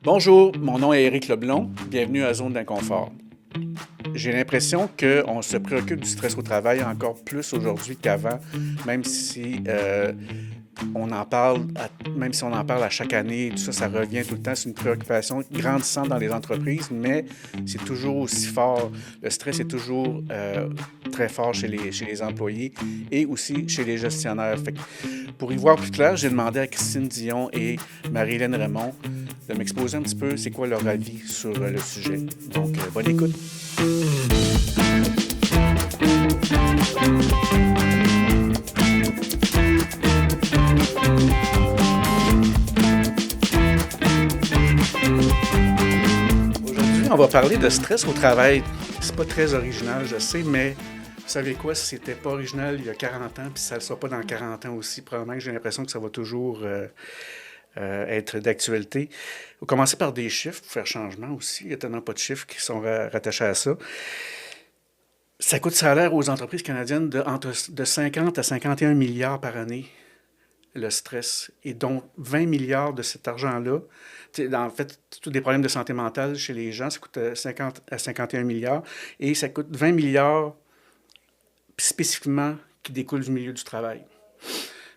Bonjour, mon nom est Éric Leblond. Bienvenue à Zone d'inconfort. J'ai l'impression qu'on se préoccupe du stress au travail encore plus aujourd'hui qu'avant, même si on en parle, même si on en parle à chaque année, tout ça, ça revient tout le temps. C'est une préoccupation grandissante dans les entreprises, mais c'est toujours aussi fort. Le stress est toujours très fort chez les employés et aussi chez les gestionnaires. Fait que pour y voir plus clair, j'ai demandé à Christine Dion et Marie-Hélène Raymond de m'exposer un petit peu c'est quoi leur avis sur le sujet. Donc, bonne écoute. Aujourd'hui, on va parler de stress au travail. C'est pas très original, je sais, mais vous savez quoi, si c'était pas original il y a 40 ans, puis ça ne le sera pas dans 40 ans aussi, probablement que j'ai l'impression que ça va toujours être d'actualité. Il faut commencer par des chiffres pour faire changement aussi. Il n'y a tellement pas de chiffres qui sont rattachés à ça. Ça coûte salaire aux entreprises canadiennes de 50 à 51 milliards par année, le stress, et dont 20 milliards de cet argent-là. En fait, tous des problèmes de santé mentale chez les gens, ça coûte 50 à 51 milliards, et ça coûte 20 milliards spécifiquement qui découlent du milieu du travail.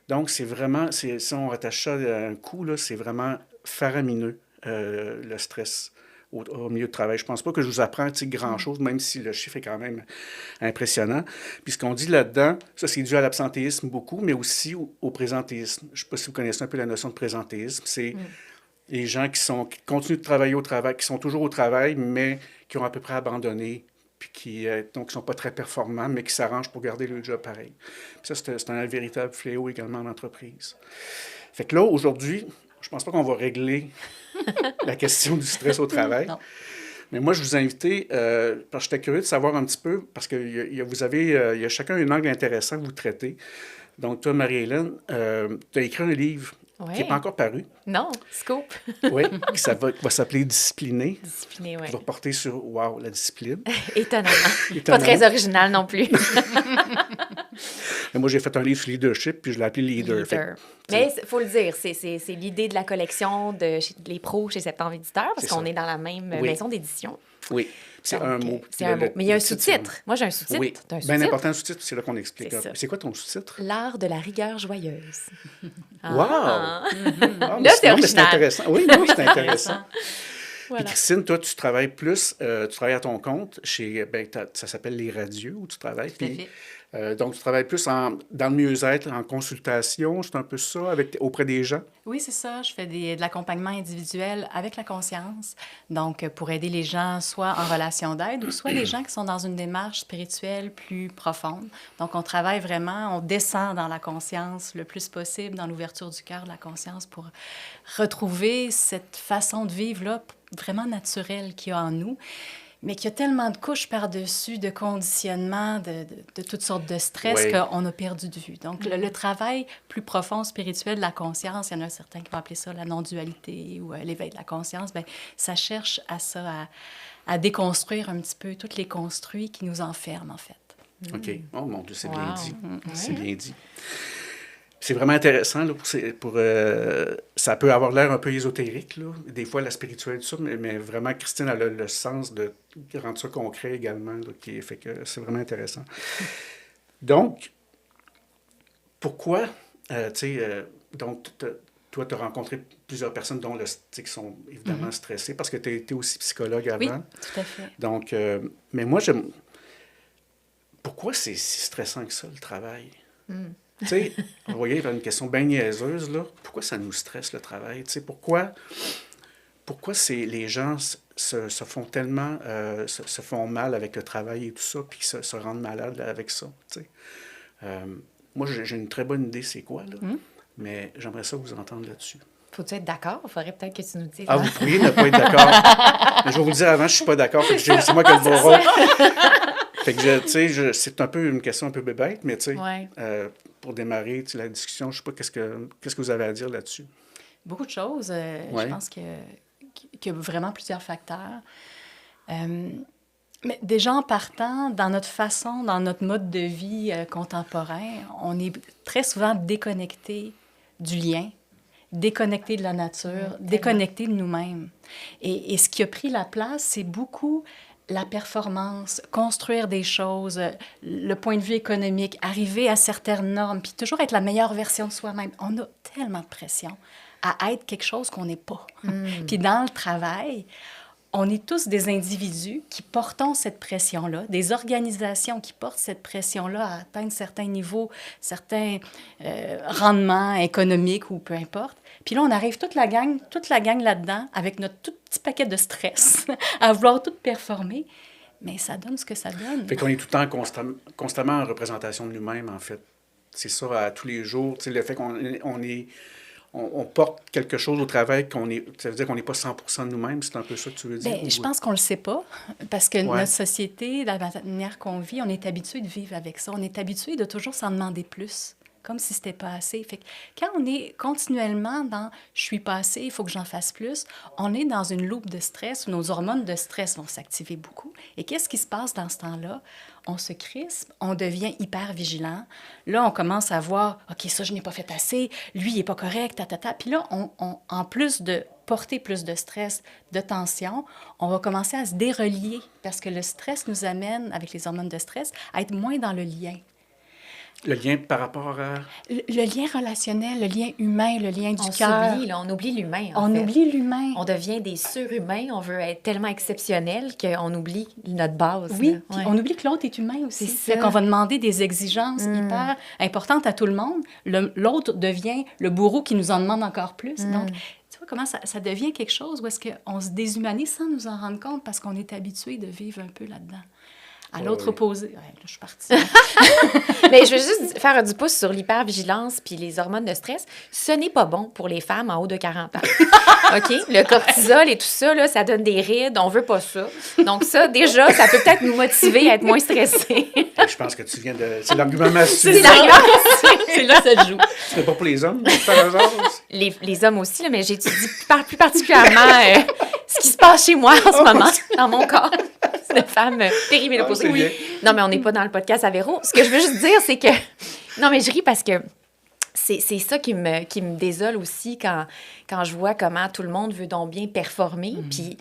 Donc, c'est vraiment, si on rattache ça à un coût, là, c'est vraiment faramineux, le stress au milieu de travail. Je ne pense pas que je vous apprends grand-chose, même si le chiffre est quand même impressionnant. Puis ce qu'on dit là-dedans, ça c'est dû à l'absentéisme beaucoup, mais aussi au présentéisme. Je ne sais pas si vous connaissez un peu la notion de présentéisme. C'est les gens qui continuent de travailler au travail, qui sont toujours au travail, mais qui ont à peu près abandonné, puis qui donc sont pas très performants, mais qui s'arrangent pour garder le job pareil. Puis ça, c'est un véritable fléau également en entreprise. Fait que là, aujourd'hui, je pense pas qu'on va régler la question du stress au travail. Non. Mais moi, je vous ai invité, parce que j'étais curieux de savoir un petit peu, parce que il y a chacun un angle intéressant que vous traitez. Donc, toi, Marie-Hélène, tu as écrit un livre qui n'est pas encore paru. Non, scoop. Oui, qui va s'appeler Discipliné. Discipliné, oui. Qui va porter sur, wow, la discipline. Étonnamment. Pas très original non plus. Mais moi, j'ai fait un livre sur leadership, puis je l'ai appelé Leader. Mais il faut le dire, c'est l'idée de la collection de Les Pros chez Septembre Éditeur, parce qu'on est dans la même maison d'édition. Oui, c'est un mot. C'est un mot. Mais il y a un sous-titre. Moi, j'ai un sous-titre. Oui, bien important, le sous-titre, c'est là qu'on explique. C'est quoi ton sous-titre? L'art de la rigueur joyeuse. Wow! Là, c'est original. C'est intéressant. Oui, non, c'est intéressant. Voilà. Puis Christine, toi, tu travailles plus, tu travailles à ton compte chez, ça s'appelle Les Radieux, où tu travailles. Tout à fait. Donc, tu travailles plus dans le mieux-être, en consultation, c'est un peu ça, auprès des gens? Oui, c'est ça. Je fais de l'accompagnement individuel avec la conscience. Donc, pour aider les gens, soit en relation d'aide ou soit les gens qui sont dans une démarche spirituelle plus profonde. Donc, on travaille vraiment, on descend dans la conscience le plus possible, dans l'ouverture du cœur de la conscience pour retrouver cette façon de vivre-là vraiment naturelle qu'il y a en nous, mais qu'il y a tellement de couches par-dessus, de conditionnements, de toutes sortes de stress qu'on a perdu de vue. Donc, le travail plus profond, spirituel de la conscience, il y en a certains qui vont appeler ça la non-dualité ou l'éveil de la conscience, bien, ça cherche à déconstruire un petit peu tous les construits qui nous enferment, en fait. OK. Oh mon Dieu, c'est bien dit. C'est bien dit. C'est vraiment intéressant. Là, ça peut avoir l'air un peu ésotérique, là, des fois, la spiritualité, tout ça, mais vraiment, Christine, elle a le sens de rendre ça concret également, là, qui fait que c'est vraiment intéressant. Donc, pourquoi, donc, toi, tu as rencontré plusieurs personnes dont qui sont évidemment stressées, parce que tu as été aussi psychologue avant. Oui, tout à fait. Donc, mais moi, pourquoi c'est si stressant que ça, le travail? Tu sais, vous voyez, il y a une question bien niaiseuse, là. Pourquoi ça nous stresse, le travail? Tu sais, pourquoi les gens se font tellement, se font mal avec le travail et tout ça, puis se rendent malades avec ça, tu sais? Moi, j'ai une très bonne idée, c'est quoi, là? Mais j'aimerais ça vous entendre là-dessus. Faut-tu être d'accord? Il faudrait peut-être que tu nous dises. Ah, vous pourriez ne pas être d'accord. Mais je vais vous le dire avant, je ne suis pas d'accord. C'est moi qui ai le rôle. Fait que, tu sais, c'est un peu une question un peu bébête, mais tu sais, pour démarrer la discussion, je ne sais pas qu'est-ce que vous avez à dire là-dessus. Beaucoup de choses. Je pense qu'il y a vraiment plusieurs facteurs. Mais déjà en partant, dans notre façon, dans notre mode de vie contemporain, on est très souvent déconnecté du lien déconnectés de la nature, déconnectés de nous-mêmes. Et ce qui a pris la place, c'est beaucoup la performance, construire des choses, le point de vue économique, arriver à certaines normes, puis toujours être la meilleure version de soi-même. On a tellement de pression à être quelque chose qu'on n'est pas. Puis dans le travail, on est tous des individus qui portons cette pression-là, des organisations qui portent cette pression-là à atteindre certains niveaux, certains rendements économiques ou peu importe. Puis là, on arrive toute la gang là-dedans avec notre tout petit paquet de stress à vouloir tout performer. Mais ça donne ce que ça donne. Fait qu'on est tout le temps constamment en représentation de nous-mêmes, en fait. C'est ça, à tous les jours. Tu sais, le fait on porte quelque chose au travail, ça veut dire qu'on n'est pas 100% de nous-mêmes, c'est un peu ça que tu veux dire? Bien, je pense qu'on ne le sait pas, parce que notre société, la manière qu'on vit, on est habitué de vivre avec ça. On est habitué de toujours s'en demander plus, comme si c'était pas assez. Fait que quand on est continuellement dans « je suis pas assez, il faut que j'en fasse plus », on est dans une loupe de stress où nos hormones de stress vont s'activer beaucoup. Et qu'est-ce qui se passe dans ce temps-là? On se crispe, on devient hyper vigilant. Là, on commence à voir « OK, ça, je n'ai pas fait assez, lui, il n'est pas correct, ta. » Puis là, en plus de porter plus de stress, de tension, on va commencer à se dérelier parce que le stress nous amène, avec les hormones de stress, à être moins dans le lien. Le lien par rapport à... Le lien relationnel, le lien humain, le lien du cœur. On oublie l'humain, On oublie l'humain. On devient des surhumains, on veut être tellement exceptionnel qu'on oublie notre base. Oui, puis on oublie que l'autre est humain aussi. C'est ça. Qu'on va demander des exigences hyper importantes à tout le monde. L'autre devient le bourreau qui nous en demande encore plus. Donc, tu vois comment ça devient quelque chose où est-ce qu'on se déshumanise sans nous en rendre compte parce qu'on est habitué de vivre un peu là-dedans. À l'autre opposé. Ouais, là, je suis partie. Mais je veux juste faire du pouce sur l'hypervigilance puis les hormones de stress. Ce n'est pas bon pour les femmes en haut de 40 ans. OK? Le cortisol et tout ça, là, ça donne des rides. On veut pas ça. Donc ça, déjà, ça peut peut-être nous motiver à être moins stressés. Je pense que tu viens de... C'est l'argument masculin. C'est là que ça se joue. C'est pas pour les hommes, par hasard? Les hommes aussi, là, mais j'étudie plus particulièrement ce qui se passe chez moi en ce moment, dans mon corps. C'est une femme périménopausée. Oui. Non, mais on n'est pas dans le podcast à Véro. Ce que je veux juste dire, c'est que... Non, mais je ris parce que c'est ça qui me désole aussi quand je vois comment tout le monde veut donc bien performer. Puis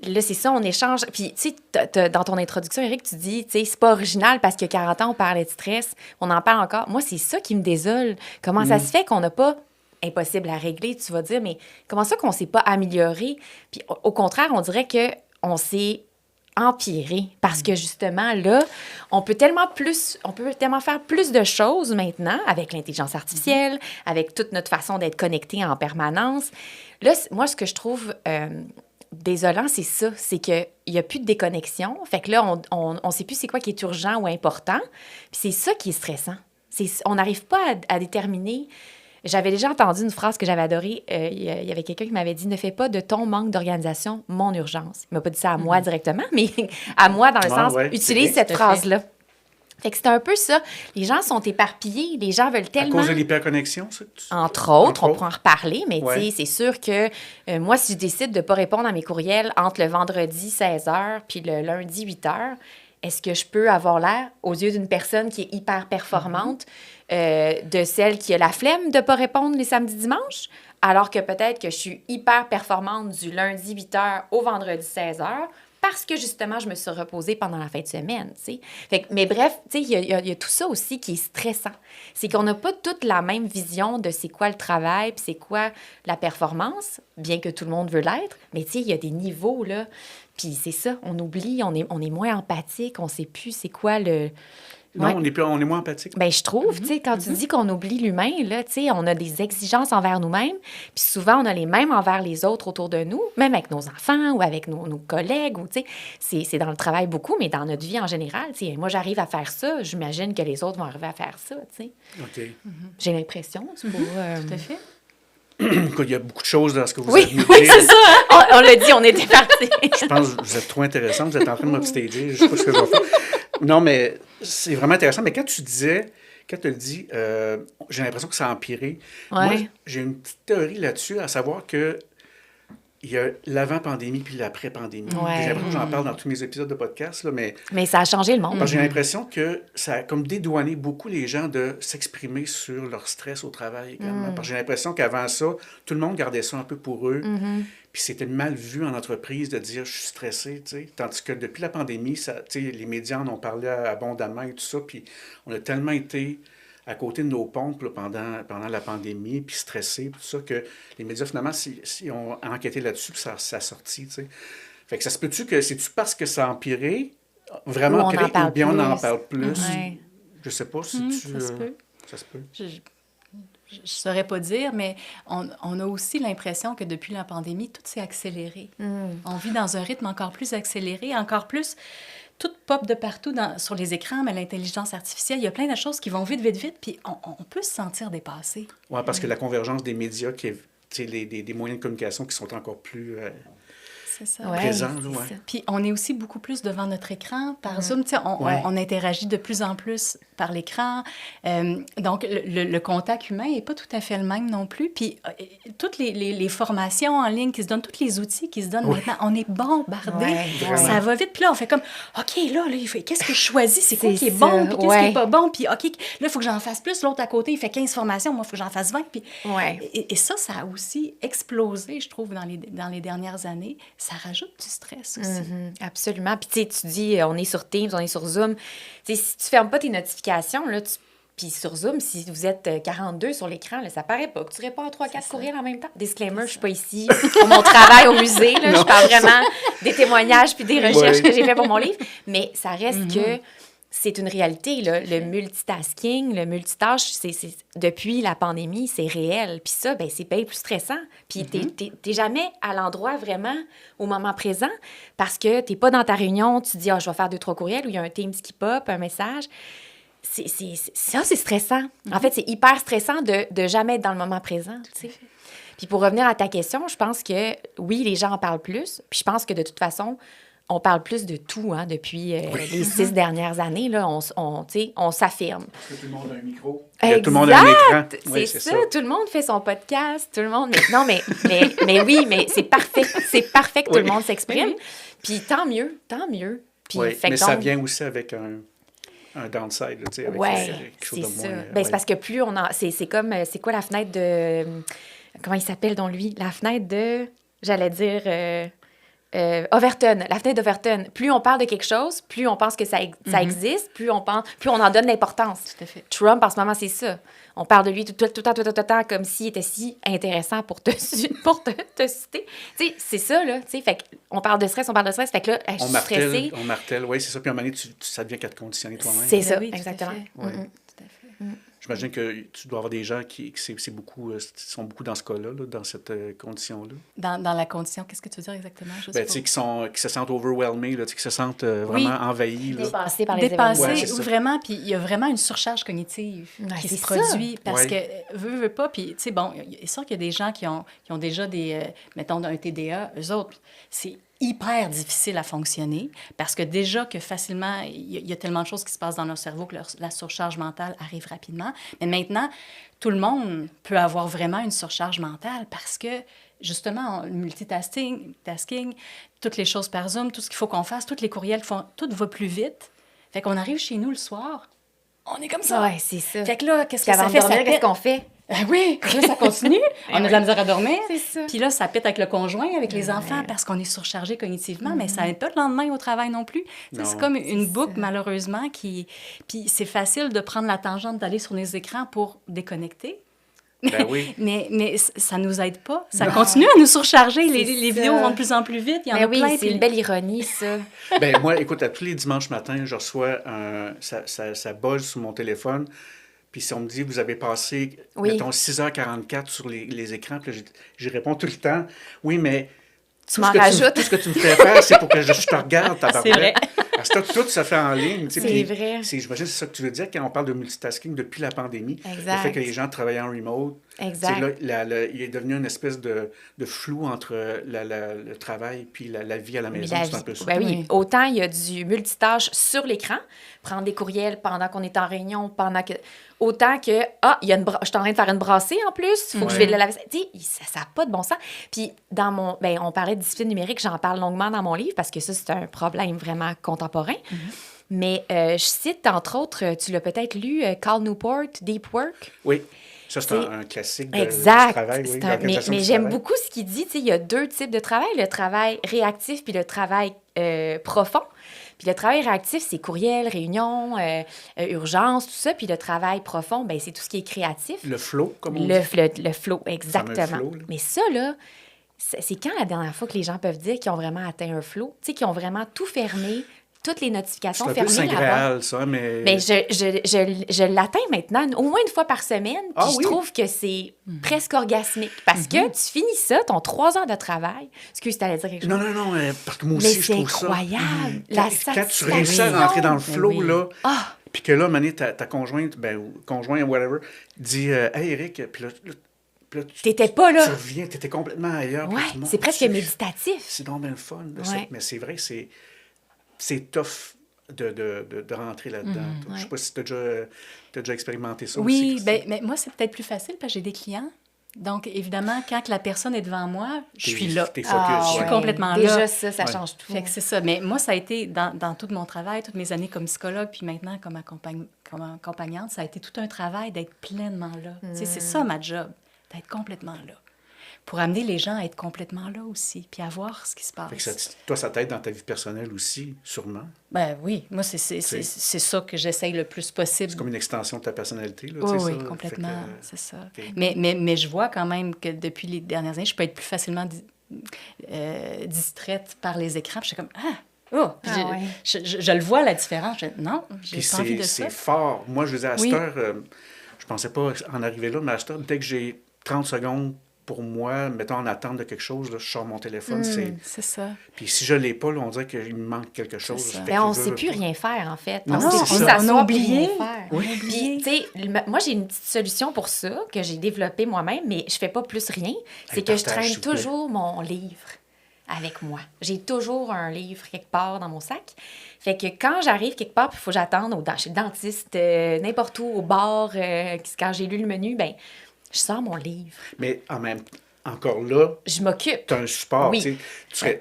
là, c'est ça, on échange. Puis, tu sais, dans ton introduction, Éric, tu dis, tu sais, c'est pas original parce que 40 ans, on parlait de stress. On en parle encore. Moi, c'est ça qui me désole. Comment ça se fait qu'on n'a pas... Impossible à régler, tu vas dire, mais comment ça qu'on ne s'est pas amélioré? Puis au contraire, on dirait qu'on s'est empiré parce que justement, là, on peut tellement faire plus de choses maintenant avec l'intelligence artificielle, avec toute notre façon d'être connecté en permanence. Là, moi, ce que je trouve désolant, c'est ça, c'est qu'il n'y a plus de déconnexion. Fait que là, on ne sait plus c'est quoi qui est urgent ou important. Puis c'est ça qui est stressant. On n'arrive pas à déterminer... J'avais déjà entendu une phrase que j'avais adorée. Il y avait quelqu'un qui m'avait dit « Ne fais pas de ton manque d'organisation mon urgence ». Il ne m'a pas dit ça à moi directement, mais à moi dans le sens « Utilise cette phrase-là ». Fait que c'est un peu ça. Les gens sont éparpillés. Les gens veulent tellement... À cause de l'hyperconnexion, ça? Entre autres, on pourra en reparler, mais tu sais, c'est sûr que moi, si je décide de ne pas répondre à mes courriels entre le vendredi 16h puis le lundi 8h, est-ce que je peux avoir l'air, aux yeux d'une personne qui est hyper performante, de celle qui a la flemme de ne pas répondre les samedis dimanches, alors que peut-être que je suis hyper performante du lundi 8h au vendredi 16h parce que, justement, je me suis reposée pendant la fin de semaine, tu sais. Fait que, mais bref, tu sais, il y a tout ça aussi qui est stressant. C'est qu'on n'a pas toute la même vision de c'est quoi le travail puis c'est quoi la performance, bien que tout le monde veut l'être, mais tu sais, il y a des niveaux, là. Puis c'est ça, on oublie, on est moins empathique, on sait plus c'est quoi le... Non, on est moins empathique. Bien, je trouve, tu sais, quand tu dis qu'on oublie l'humain, là, tu sais, on a des exigences envers nous-mêmes, puis souvent, on a les mêmes envers les autres autour de nous, même avec nos enfants ou avec nos collègues, ou tu sais, c'est dans le travail beaucoup, mais dans notre vie en général, tu sais, moi, j'arrive à faire ça, j'imagine que les autres vont arriver à faire ça, tu sais. OK. J'ai l'impression, tu vois. Tout à fait. Il y a beaucoup de choses dans ce que vous Oui, avez dit. oui, c'est ça. On l'a dit, on était partis. Je pense que vous êtes trop intéressant. Vous êtes en train de m'upstager. Je ne sais pas ce que je vais faire. Non, mais c'est vraiment intéressant. Mais quand tu dis, j'ai l'impression que ça a empiré. Ouais. Moi, j'ai une petite théorie là-dessus, à savoir que il y a l'avant-pandémie puis l'après-pandémie. Ouais. J'ai l'impression que j'en parle dans tous mes épisodes de podcast, là, mais Mais ça a changé le monde. parce que j'ai l'impression que ça a comme dédouané beaucoup les gens de s'exprimer sur leur stress au travail également. Parce que j'ai l'impression qu'avant ça, tout le monde gardait ça un peu pour eux. Puis c'était mal vu en entreprise de dire « je suis stressé », tu sais. Tandis que depuis la pandémie, ça, tu sais, les médias en ont parlé abondamment et tout ça. Puis on a tellement été à côté de nos pompes là, pendant la pandémie, puis stressés, tout ça, que les médias, finalement, si ont enquêté là-dessus, puis ça a sorti, tu sais. Fait que ça se peut-tu que, c'est-tu parce que ça a empiré, vraiment Ou on empiré, en parle ou bien on en plus. parle plus? Ouais. Je sais pas si tu... Ça se peut. Ça se peut. Je ne saurais pas dire, mais on a aussi l'impression que depuis la pandémie, tout s'est accéléré. On vit dans un rythme encore plus accéléré, encore plus... Tout pop de partout sur les écrans, mais l'intelligence artificielle, il y a plein de choses qui vont vite, vite, vite, puis on peut se sentir dépassé. Oui, parce que la convergence des médias, tu sais, des moyens de communication qui sont encore plus C'est ça. Ouais, présents. c'est Ouais. ça. Puis on est aussi beaucoup plus devant notre écran par Zoom. Tu sais, Ouais. on interagit de plus en plus par l'écran. Donc, le contact humain n'est pas tout à fait le même non plus. Puis toutes les formations en ligne qui se donnent, tous les outils qui se donnent maintenant, on est bombardé. Ouais, Ça va vite. Puis là, on fait comme, OK, là qu'est-ce que je choisis? C'est quoi C'est qui est ça, bon? Puis qu'est-ce qui ouais. n'est pas bon? Puis OK, là, il faut que j'en fasse plus. L'autre à côté, il fait 15 formations. Moi, il faut que j'en fasse 20. Puis... Ouais. Et ça a aussi explosé, je trouve, dans les dernières années. Ça rajoute du stress aussi. Absolument. Puis tu sais, tu dis, on est sur Teams, on est sur Zoom. Tu sais, si tu fermes pas tes notifications, là, puis sur Zoom, si vous êtes 42 sur l'écran, là, ça paraît pas que tu réponds à 3-4 courriels en même temps. Disclaimer, je suis pas ici pour mon travail au musée. Là, je parle vraiment des témoignages puis des recherches que j'ai fait pour mon livre. Mais ça reste que c'est une réalité, là. Le multitasking, le multitâche, depuis la pandémie, c'est réel. Puis ça, ben, c'est bien plus stressant. Puis t'es jamais à l'endroit vraiment au moment présent parce que t'es pas dans ta réunion, tu te dis, je vais faire 2-3 courriels ou il y a un Teams qui pop, un message. Ça, c'est stressant. En fait, c'est hyper stressant de jamais être dans le moment présent, tu sais. Puis pour revenir à ta question, je pense que, oui, les gens en parlent plus. Puis je pense que de toute façon, on parle plus de tout, hein, depuis les 6 dernières années. Là, on s'affirme. Parce que tout le monde a un micro. Exact. Tout le monde a un écran. C'est Oui, ça. Tout le monde fait son podcast. Tout le monde... Non, mais oui, mais c'est parfait. C'est parfait que tout le monde s'exprime. Puis tant mieux, tant mieux. Puis, Oui, fait mais que ça donc- vient aussi avec un downside, là, tu sais, avec Ouais, quelque chose c'est de ça. moins... Ben, c'est parce que plus on a... C'est comme... C'est quoi la fenêtre de... Comment il s'appelle, donc, lui? La fenêtre de... J'allais dire... Overton, la fenêtre d'Overton. Plus on parle de quelque chose, plus on pense que ça existe, plus on en donne l'importance. Tout à fait. Trump, en ce moment, c'est ça. On parle de lui tout le temps, comme s'il était si intéressant pour te citer. Tu sais, c'est ça, là. Tu sais, fait qu'on parle de stress, Fait que là, je suis stressée. On martèle, oui, c'est ça. Puis à un moment donné, ça devient qu'à te conditionner toi-même. C'est ça, oui, tout à exactement. fait. Ouais. Tout à fait. J'imagine que tu dois avoir des gens qui c'est beaucoup, sont beaucoup dans ce cas-là, là, dans cette condition-là. Dans la condition, qu'est-ce que tu veux dire exactement? Je sais Ben, pas. tu sais, qui se sentent overwhelmés, là, tu sais, qui se sentent vraiment envahis. Là. Dépassé par les Dépassé, événements. Ouais, c'est ça. vraiment, puis il y a vraiment une surcharge cognitive Ouais, qui c'est se produit parce Ouais. que veut pas, puis tu sais, bon, il est sûr qu'il y a des gens qui ont déjà des, mettons, un TDA, eux autres, c'est hyper difficile à fonctionner parce que déjà que facilement, il y a tellement de choses qui se passent dans leur cerveau que la surcharge mentale arrive rapidement. Mais maintenant, tout le monde peut avoir vraiment une surcharge mentale parce que, justement, le multitasking, toutes les choses par Zoom, tout ce qu'il faut qu'on fasse, tous les courriels, tout va plus vite. Fait qu'on arrive chez nous le soir, on est comme ça. Ouais, c'est ça. Fait que là, qu'est-ce que Qu'avant ça de fait? dormir, Ça qu'est-ce pète. qu'on fait? Ah oui, là, ça continue. On a de la misère à dormir. C'est ça. Puis là, ça pète avec le conjoint, avec les enfants, parce qu'on est surchargé cognitivement, mais ça n'aide pas le lendemain au travail non plus. Tu sais, Non. c'est comme une boucle, malheureusement, qui... Puis c'est facile de prendre la tangente d'aller sur les écrans pour déconnecter. Ben oui. Mais ça nous aide pas. Ça continue à nous surcharger. Les C'est ça. vidéos vont de plus en plus vite. Il y en Mais a oui, plein. c'est puis- une belle ironie, ça. Ben moi, écoute, à tous les dimanches matins, je reçois ça buzz sur mon téléphone. Puis si on me dit, vous avez passé, Oui. mettons, 6h44 sur les écrans, puis là, j'y réponds tout le temps, oui, mais Tu m'en rajoutes. tout ce que tu me fais faire, c'est pour que je te regarde, ta C'est vrai. Parce que tout se fait en ligne. Tu sais, C'est puis vrai. J'imagine que c'est ça que tu veux dire quand on parle de multitasking depuis la pandémie. Exact. Le fait que les gens travaillent en remote. Exact. Tu sais, là, il est devenu une espèce de flou entre le travail puis la vie à la Puis maison. la C'est un vie- peu ça. ben oui, Oui. autant il y a du multitâche sur l'écran, prendre des courriels pendant qu'on est en réunion, pendant que autant que, il y a je suis en train de faire une brassée en plus, il faut que je vais de la vaisselle. Tu sais, ça n'a pas de bon sens. Puis, on parlait de discipline numérique, j'en parle longuement dans mon livre parce que ça, c'est un problème vraiment contemporain. Mais je cite, entre autres, tu l'as peut-être lu, Cal Newport, Deep Work. Oui. Ça, c'est un classique du Mais travail. j'aime beaucoup ce qu'il dit. Tu sais, il y a 2 types de travail, le travail réactif puis le travail profond. Puis le travail réactif, c'est courriel, réunion, urgence, tout ça. Puis le travail profond, ben c'est tout ce qui est créatif. Le flow, comme on dit. Le flow, exactement. Flow, là. Mais ça, là, c'est quand la dernière fois que les gens peuvent dire qu'ils ont vraiment atteint un flow? Tu sais, qu'ils ont vraiment tout fermé, toutes les notifications fermées. C'est un peu Saint-Graal, ça, mais... Mais je l'atteins maintenant au moins une fois par semaine, puis je trouve que c'est presque orgasmique. Parce que tu finis ça, ton 3 heures de travail... Excuse, tu allais dire quelque chose? Non, parce que moi aussi, je trouve ça... Mais c'est incroyable, la satisfaction. Quand tu réussis à rentrer dans le flow, là, puis que là, Mané, ta conjointe, ou conjoint, whatever, dit « Hey, Eric », puis là t'étais pas là. Tu reviens, t'étais complètement ailleurs. Oui, c'est presque méditatif. C'est donc bien le fun. Mais c'est vrai, c'est tough de rentrer là-dedans. Je sais pas si tu as déjà expérimenté ça aussi. Oui, mais moi, c'est peut-être plus facile parce que j'ai des clients. Donc, évidemment, quand la personne est devant moi, je suis là. T'es focus. Je suis complètement là. Déjà, ça change tout. Fait que c'est ça. Mais moi, ça a été, dans tout mon travail, toutes mes années comme psychologue, puis maintenant comme accompagnante, ça a été tout un travail d'être pleinement là. Tu sais, c'est ça ma job, d'être complètement là. Pour amener les gens à être complètement là aussi, puis à voir ce qui se passe. Fait que toi, ça t'aide dans ta vie personnelle aussi, sûrement. Ben oui, moi, c'est ça que j'essaye le plus possible. C'est comme une extension de ta personnalité, là, oui, ça? Oui, complètement, c'est ça. Okay. Mais je vois quand même que depuis les dernières années, je peux être plus facilement distraite par les écrans. Puis je suis comme, je le vois, la différence. Non, j'ai pas envie de ça. C'est fort. Moi, je veux dire, à cette heure, je pensais pas en arriver là, mais à cette heure, dès que j'ai 30 secondes pour moi, mettons en attente de quelque chose, là, je sors mon téléphone. C'est ça. Puis si je l'ai pas, là, on dirait qu'il me manque quelque chose. Mais on ne sait plus rien faire, en fait. Non, on a oublié. Oui. Puis, tu sais, moi, j'ai une petite solution pour ça que j'ai développée moi-même, mais je fais pas plus rien. C'est que je traîne toujours mon livre avec moi. J'ai toujours un livre quelque part dans mon sac. Fait que quand j'arrive quelque part, puis il faut que j'attende chez le dentiste, n'importe où, au bar, quand j'ai lu le menu, ben je sors mon livre. Mais en même temps, encore là, je m'occupe. Tu as un support. Oui.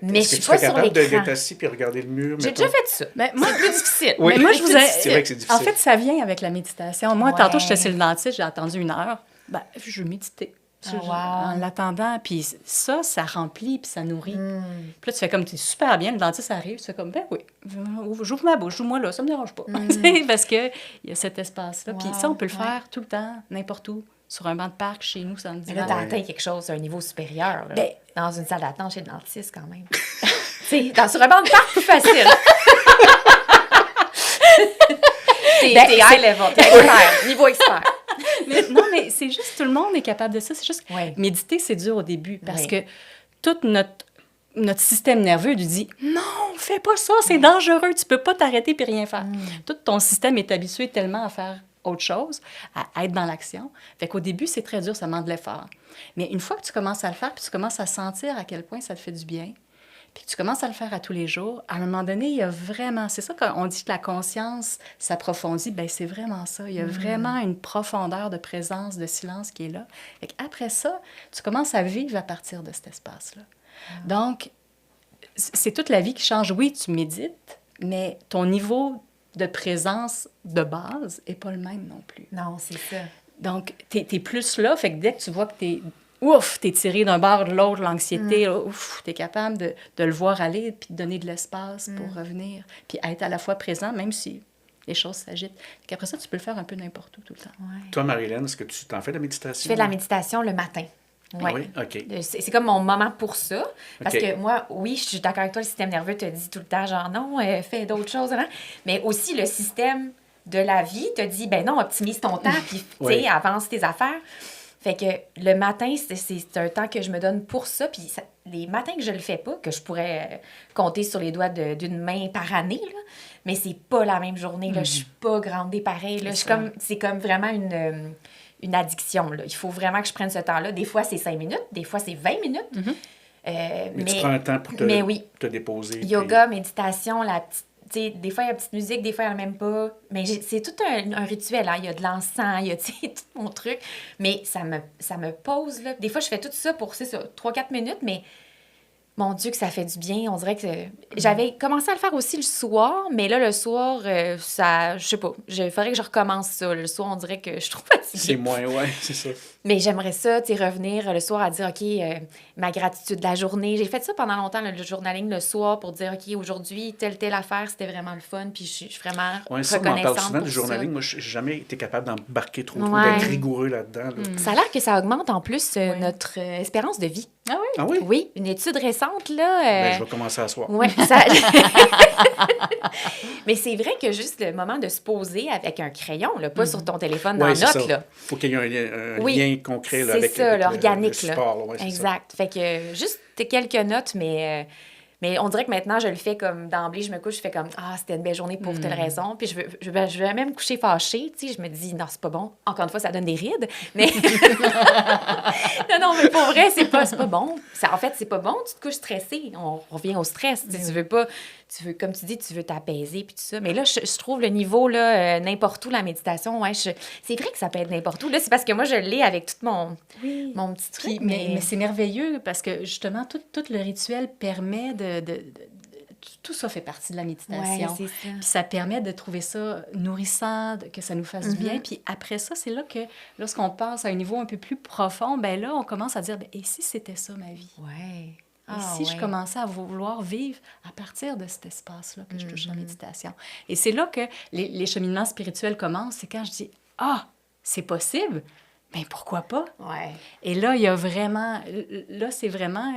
Mais je suis pas capable d'être assis puis regarder le mur. J'ai déjà fait ça. Mais moi, c'est plus difficile. Oui. Mais moi, c'est vrai que c'est difficile. En fait, ça vient avec la méditation. Moi, tantôt, j'étais chez le dentiste, j'ai attendu 1 heure. Ben, je méditais. En l'attendant. Puis ça remplit, puis ça nourrit. Puis là, tu fais comme, tu es super bien, le dentiste arrive, tu fais comme, ben oui, j'ouvre ma bouche, joue-moi là, ça me dérange pas. Parce qu'il y a cet espace-là. Puis ça, on peut le faire tout le temps, n'importe où. Sur un banc de parc, chez nous, ça me dit. Mais là, t'as atteint quelque chose, un niveau supérieur. Là. Dans une salle d'attente chez le dentiste, quand même. Sur un banc de parc, plus facile. T'es high level, t'es expert, niveau expert. Mais c'est juste, tout le monde est capable de ça. C'est juste, méditer, c'est dur au début parce que tout notre système nerveux lui dit « Non, fais pas ça, c'est dangereux, tu peux pas t'arrêter puis rien faire. Tout ton système est habitué tellement à faire autre chose, à être dans l'action. Fait qu'au début, c'est très dur, ça demande de l'effort. Mais une fois que tu commences à le faire, puis tu commences à sentir à quel point ça te fait du bien, puis que tu commences à le faire à tous les jours, à un moment donné, il y a vraiment... C'est ça qu'on dit que la conscience s'approfondit, bien, c'est vraiment ça. Il y a vraiment une profondeur de présence, de silence qui est là. Fait qu'après ça, tu commences à vivre à partir de cet espace-là. Donc, c'est toute la vie qui change. Oui, tu médites, mais ton niveau de présence de base n'est pas le même non plus. Non, c'est ça. Donc, t'es plus là, fait que dès que tu vois que t'es tiré d'un bord de l'autre, l'anxiété, t'es capable de le voir aller puis de donner de l'espace pour revenir, puis être à la fois présent, même si les choses s'agitent. Après ça, tu peux le faire un peu n'importe où tout le temps. Ouais. Toi, Marie-Hélène, est-ce que tu t'en fais de la méditation? Je fais de la méditation le matin. Ouais. Oui, OK. C'est comme mon moment pour ça. Parce que moi, oui, je suis d'accord avec toi, le système nerveux te dit tout le temps, genre non, fais d'autres choses. Hein? Mais aussi, le système de la vie te dit, ben non, optimise ton temps, puis tu sais, avance tes affaires. Fait que le matin, c'est un temps que je me donne pour ça. Puis les matins que je le fais pas, que je pourrais compter sur les doigts d'une main par année, là, mais c'est pas la même journée. Là, je suis pas grandée pareil. Là, c'est comme vraiment une addiction. Là. Il faut vraiment que je prenne ce temps-là. Des fois, c'est 5 minutes. Des fois, c'est 20 minutes. Mais tu prends un temps pour te déposer. Yoga, méditation, tu sais, des fois, il y a une petite musique, des fois, il n'y en a même pas. Mais c'est tout un rituel, hein. Il y a de l'encens, il y a, tu sais, tout mon truc. Mais ça me pose, là. Des fois, je fais tout ça pour, c'est ça, 3-4 minutes, mais mon Dieu, que ça fait du bien. On dirait que j'avais commencé à le faire aussi le soir, mais là, le soir, ça, je sais pas, il faudrait que je recommence ça. Le soir, on dirait que je trouve fatiguée. C'est moins, ouais, c'est ça. Mais j'aimerais ça, tu sais, revenir le soir à dire, OK, ma gratitude de la journée. J'ai fait ça pendant longtemps, le journaling le soir, pour dire, OK, aujourd'hui, telle affaire, c'était vraiment le fun, puis je suis vraiment Ça, on en reconnaissante parle souvent du pour journaling. ça. Moi, je n'ai jamais été capable d'embarquer trop, Ouais. d'être rigoureux là-dedans. Là. Ça a l'air que ça augmente en plus notre espérance de vie. Ah oui? Ah oui? Oui, une étude récente, là... Ben, je vais commencer à soir. Ouais, ça... Mais c'est vrai que juste le moment de se poser avec un crayon, là, pas sur ton téléphone dans Ouais, c'est Notes, ça. là. Faut qu'il y ait un Oui, lien concret là, c'est avec, ça, avec l'organique, le là. support. Là. Ouais, c'est Exact. Fait que juste quelques notes, mais on dirait que maintenant, je le fais comme d'emblée, je me couche, je fais comme, ah, c'était une belle journée pour telle raison. Puis je vais même me coucher fâchée, tu sais, je me dis, non, c'est pas bon. Encore une fois, ça donne des rides, mais... non, mais pour vrai, c'est pas bon. En fait, c'est pas bon, tu te couches stressé. On revient au stress. Tu veux pas... comme tu dis, tu veux t'apaiser puis tout ça. Mais là, je trouve le niveau, là, n'importe où, la méditation, ouais, c'est vrai que ça peut être n'importe où. Là, c'est parce que moi, je l'ai avec tout mon petit truc. Puis, mais c'est merveilleux parce que, justement, tout le rituel permet tout ça fait partie de la méditation. Ouais, c'est ça. Puis ça permet de trouver ça nourrissant, que ça nous fasse du bien. Puis après ça, c'est là que, lorsqu'on passe à un niveau un peu plus profond, ben là, on commence à dire, ben, et si c'était ça, ma vie? Ouais. Et si je commençais à vouloir vivre à partir de cet espace-là que je touche la méditation? Et c'est là que les cheminements spirituels commencent. C'est quand je dis, c'est possible, bien pourquoi pas? Ouais. Et là, il y a vraiment... Là, c'est vraiment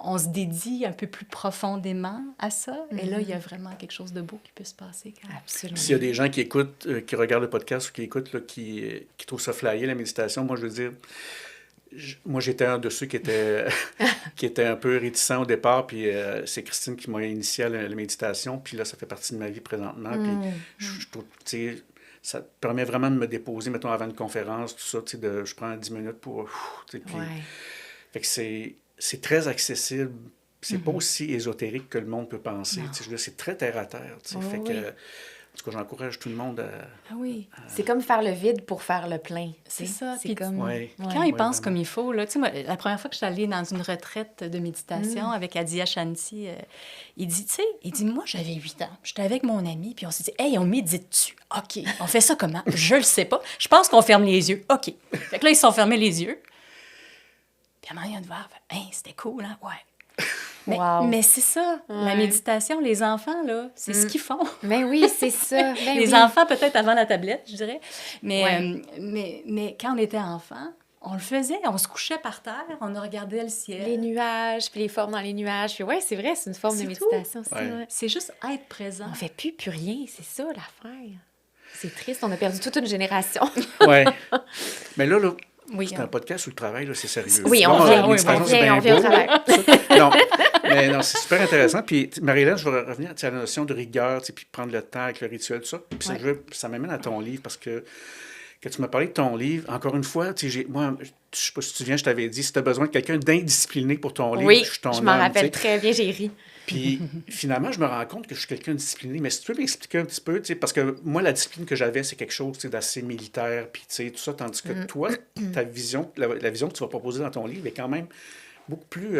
on se dédie un peu plus profondément à ça. Et là, il y a vraiment quelque chose de beau qui peut se passer. Absolument. S'il y a des gens qui écoutent, qui regardent le podcast ou qui écoutent, là, qui trouvent ça flyer, la méditation, moi, je veux dire... Moi, j'étais un de ceux qui était un peu réticent au départ, puis c'est Christine qui m'a initié à la méditation, puis là, ça fait partie de ma vie présentement, puis je trouve, tu sais, ça permet vraiment de me déposer, mettons, avant une conférence, tout ça, tu sais, je prends 10 minutes pour, tu sais, puis... Fait que c'est très accessible, c'est pas aussi ésotérique que le monde peut penser, tu sais, je veux dire, c'est très terre-à-terre, tu sais, fait que... En tout cas, j'encourage tout le monde à... Ah oui. C'est comme faire le vide pour faire le plein. C'est ça. C'est comme... Quand ils pensent comme il faut, là, tu sais, moi, la première fois que je suis allée dans une retraite de méditation avec Adia Shanti, il dit, moi, j'avais 8 ans, j'étais avec mon ami, puis on s'est dit, hey, on médite-tu? OK. On fait ça comment? Je le sais pas. Je pense qu'on ferme les yeux. OK. Fait que là, ils se sont fermés les yeux. Puis à un moment, il y a une voix, hey, c'était cool, hein? Ouais. Mais c'est ça, la méditation, les enfants, là, c'est ce qu'ils font. Mais oui, c'est ça. Les enfants, peut-être avant la tablette, je dirais. Mais quand on était enfant, on le faisait, on se couchait par terre, on regardait le ciel. Les nuages, puis les formes dans les nuages. Puis ouais, c'est vrai, c'est une forme de méditation aussi. Ouais. C'est juste être présent. On fait plus rien, c'est ça l'affaire. C'est triste, on a perdu toute une génération. Oui. Mais là oui, c'est un podcast où le travail, là, c'est sérieux. Oui, on vient au travail. Non, c'est super intéressant. Puis, Marie-Hélène, je vais revenir à la notion de rigueur, puis prendre le temps avec le rituel, tout ça. Puis ça m'amène à ton livre, parce que quand tu m'as parlé de ton livre, encore une fois, moi, je sais pas si tu te souviens, je t'avais dit, si tu as besoin de quelqu'un d'indiscipliné pour ton livre, je suis ton homme. Oui, je m'en rappelle très bien, j'ai ri. Puis finalement, je me rends compte que je suis quelqu'un de discipliné. Mais si tu peux m'expliquer un petit peu, parce que moi, la discipline que j'avais, c'est quelque chose d'assez militaire, puis tout ça, tandis que toi, ta vision, la vision que tu vas proposer dans ton livre est quand même beaucoup plus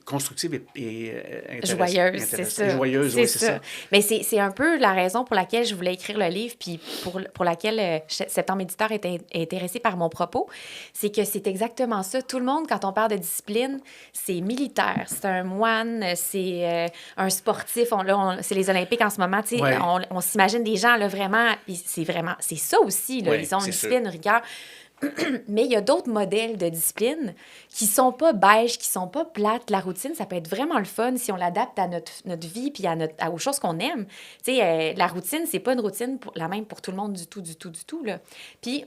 constructive et joyeuse, c'est ça. Joyeuse, oui, c'est ça. Mais c'est un peu la raison pour laquelle je voulais écrire le livre, puis pour laquelle Septembre Méditeur est intéressé par mon propos. C'est que c'est exactement ça. Tout le monde, quand on parle de discipline, c'est militaire. C'est un moine, c'est un sportif. C'est les Olympiques en ce moment. Ouais. On s'imagine des gens, là, vraiment... C'est ça aussi. Là, ils ont une discipline, une rigueur. Mais il y a d'autres modèles de discipline qui sont pas beiges, qui sont pas plates. La routine, ça peut être vraiment le fun si on l'adapte à notre vie puis aux choses qu'on aime. Tu sais, la routine, c'est pas une routine la même pour tout le monde du tout, là. Puis...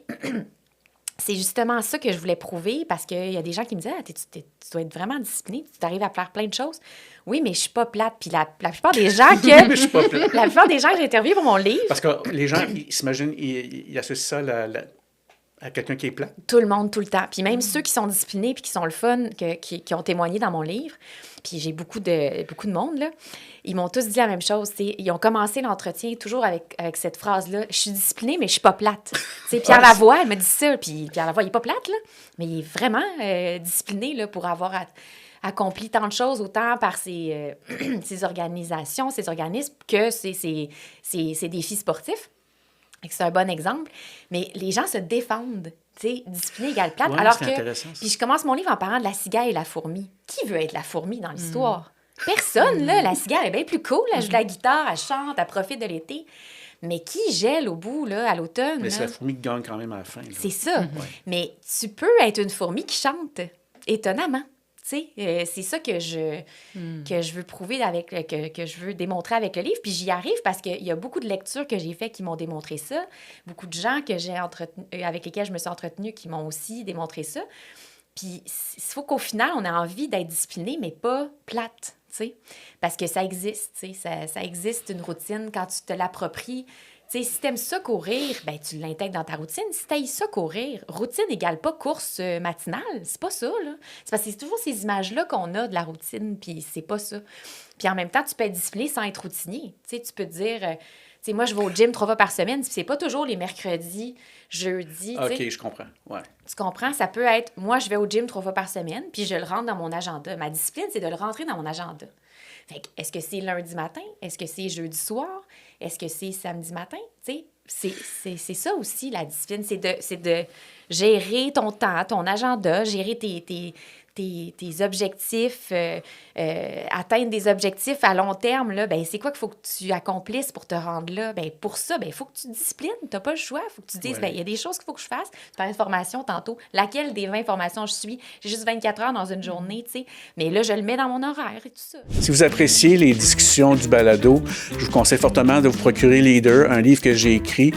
c'est justement ça que je voulais prouver, parce qu'il y a des gens qui me disaient « tu dois être vraiment discipliné, tu arrives à faire plein de choses. » Oui, mais je suis pas plate. Puis la plupart des gens que... Je suis pas plate. La plupart des gens que j'ai interviewés pour mon livre... Parce que les gens, ils s'imaginent, ils associent ça à À quelqu'un qui est plat? Tout le monde, tout le temps. Puis même ceux qui sont disciplinés puis qui sont le fun, qui ont témoigné dans mon livre, puis j'ai beaucoup de monde, là, ils m'ont tous dit la même chose. Ils ont commencé l'entretien toujours avec cette phrase-là. « Je suis disciplinée, mais je suis pas plate. » Pierre Lavoie, elle me dit ça. Puis Pierre Lavoie, il est pas plate, là, mais il est vraiment discipliné là, pour avoir accompli tant de choses, autant par ses organisations, ses organismes, que ses défis sportifs. C'est un bon exemple. Mais les gens se défendent. Tu sais, discipliné égale plate. Ouais, alors c'est que. intéressant, ça. Puis je commence mon livre en parlant de la cigale et la fourmi. Qui veut être la fourmi dans l'histoire? Personne, là. La cigale est bien plus cool. Elle joue de la guitare, elle chante, elle profite de l'été. Mais qui gèle au bout, là, à l'autoune? Mais là? c'est la fourmi qui gagne quand même à la fin. Là. C'est ça. Mais tu peux être une fourmi qui chante, étonnamment. Tu sais, c'est ça que je veux prouver, que je veux démontrer avec le livre. Puis j'y arrive parce qu'il y a beaucoup de lectures que j'ai faites qui m'ont démontré ça. Beaucoup de gens avec lesquels je me suis entretenue qui m'ont aussi démontré ça. Puis il faut qu'au final, on ait envie d'être discipliné, mais pas plate. sais, parce que ça existe, tu sais, ça existe une routine quand tu te l'appropries. Tu sais, si t'aimes ça courir, ben tu l'intègres dans ta routine. Si t'aimes ça courir, routine égale pas course matinale. C'est pas ça, là. C'est parce que c'est toujours ces images-là qu'on a de la routine, puis c'est pas ça. Puis en même temps, tu peux être discipliné sans être routinier. Tu sais, tu peux te dire... tu sais, moi, je vais au gym 3 fois par semaine, puis c'est pas toujours les mercredis, jeudis. OK, je comprends. Ouais. Tu comprends? Ça peut être, moi, je vais au gym 3 fois par semaine, puis je le rentre dans mon agenda. Ma discipline, c'est de le rentrer dans mon agenda. Fait que, est-ce que c'est lundi matin? Est-ce que c'est jeudi soir? Est-ce que c'est samedi matin? Tu sais, c'est ça aussi, la discipline. C'est de gérer ton temps, ton agenda, gérer tes objectifs, atteindre des objectifs à long terme, là, ben c'est quoi qu'il faut que tu accomplisses pour te rendre là? Ben pour ça, ben il faut que tu te disciplines. Tu n'as pas le choix. Il faut que tu dises, ben il y a des choses qu'il faut que je fasse. Tu parlais de formation tantôt. Laquelle des 20 formations je suis? J'ai juste 24 heures dans une journée, tu sais. Mais là, je le mets dans mon horaire et tout ça. Si vous appréciez les discussions du balado, je vous conseille fortement de vous procurer Leader, un livre que j'ai écrit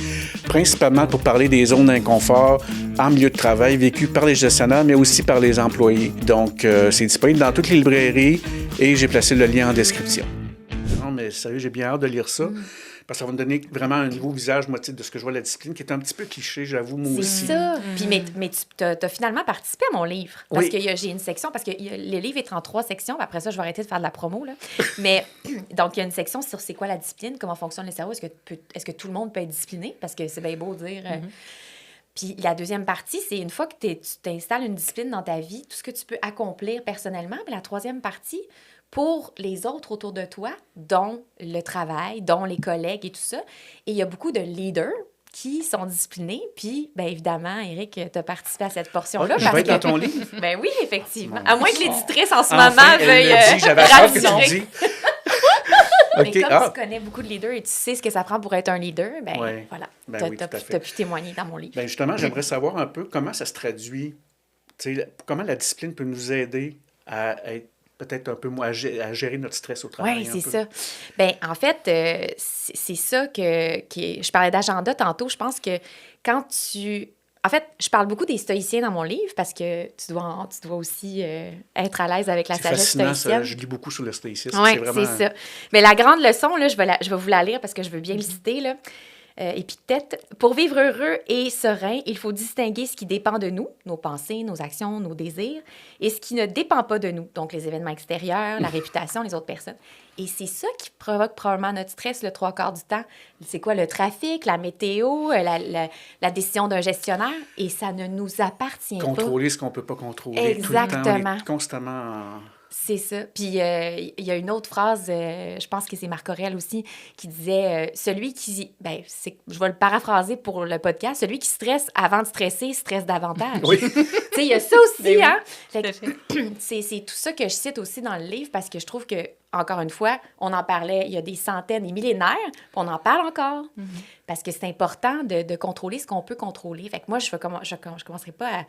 principalement pour parler des zones d'inconfort en milieu de travail vécues par les gestionnaires, mais aussi par les employés. Donc, c'est disponible dans toutes les librairies et j'ai placé le lien en description. Non, mais sérieux, j'ai bien hâte de lire ça. Parce que ça va me donner vraiment un nouveau visage, moi, de ce que je vois la discipline, qui est un petit peu cliché, j'avoue, moi aussi. C'est ça. Puis, mais tu as finalement participé à mon livre. Parce que j'ai une section, parce que le livre est en 3 sections. Après ça, je vais arrêter de faire de la promo. Là. Mais donc, il y a une section sur c'est quoi la discipline, comment fonctionne le cerveau, est-ce que tout le monde peut être discipliné? Parce que c'est bien beau de dire... Puis la deuxième partie, c'est une fois que tu t'installes une discipline dans ta vie, tout ce que tu peux accomplir personnellement. Puis la troisième partie, pour les autres autour de toi, dont le travail, dont les collègues et tout ça. Et il y a beaucoup de leaders qui sont disciplinés. Puis, bien évidemment, Éric, tu as participé à cette portion-là. Je vais être dans ton livre. Ben oui, effectivement. Bon, à moins que l'éditrice en ce enfin, moment veuille j'avais hâte que tu rassurer. le dis. Mais OK. comme tu connais beaucoup de leaders et tu sais ce que ça prend pour être un leader, ben Ouais. voilà, Ben oui, tout à fait. tu as pu témoigner dans mon livre. Bien, justement, j'aimerais savoir un peu comment ça se traduit. Tu sais, comment la discipline peut nous aider à être peut-être un peu moins à gérer notre stress au travail. Oui, c'est ça. Bien, en fait, c'est ça je parlais d'agenda tantôt. Je pense que quand tu... En fait, je parle beaucoup des stoïciens dans mon livre parce que tu dois aussi être à l'aise avec la sagesse stoïcienne. Ça, je lis beaucoup sur le stoïcisme. Oui, vraiment... c'est ça. Mais la grande leçon, là, je vais vous la lire parce que je veux bien le citer, là. Épithète. Pour vivre heureux et serein, il faut distinguer ce qui dépend de nous, nos pensées, nos actions, nos désirs, et ce qui ne dépend pas de nous, donc les événements extérieurs, la réputation, les autres personnes. Et c'est ça qui provoque probablement notre stress le 3/4 du temps. C'est quoi? Le trafic, la météo, la décision d'un gestionnaire, et ça ne nous appartient pas. Contrôler ce qu'on ne peut pas contrôler. Exactement. Tout le temps, on est constamment en... C'est ça. Puis il y a une autre phrase, je pense que c'est Marc Aurèle aussi, qui disait celui qui... je vais le paraphraser pour le podcast. Celui qui stresse avant de stresser, stresse davantage. Oui. Tu sais, il y a ça aussi, hein? Tout à fait. C'est tout ça que je cite aussi dans le livre parce que je trouve que, encore une fois, on en parlait il y a des centaines et millénaires, puis on en parle encore. Parce que c'est important de contrôler ce qu'on peut contrôler. Fait que moi, je commencerai pas à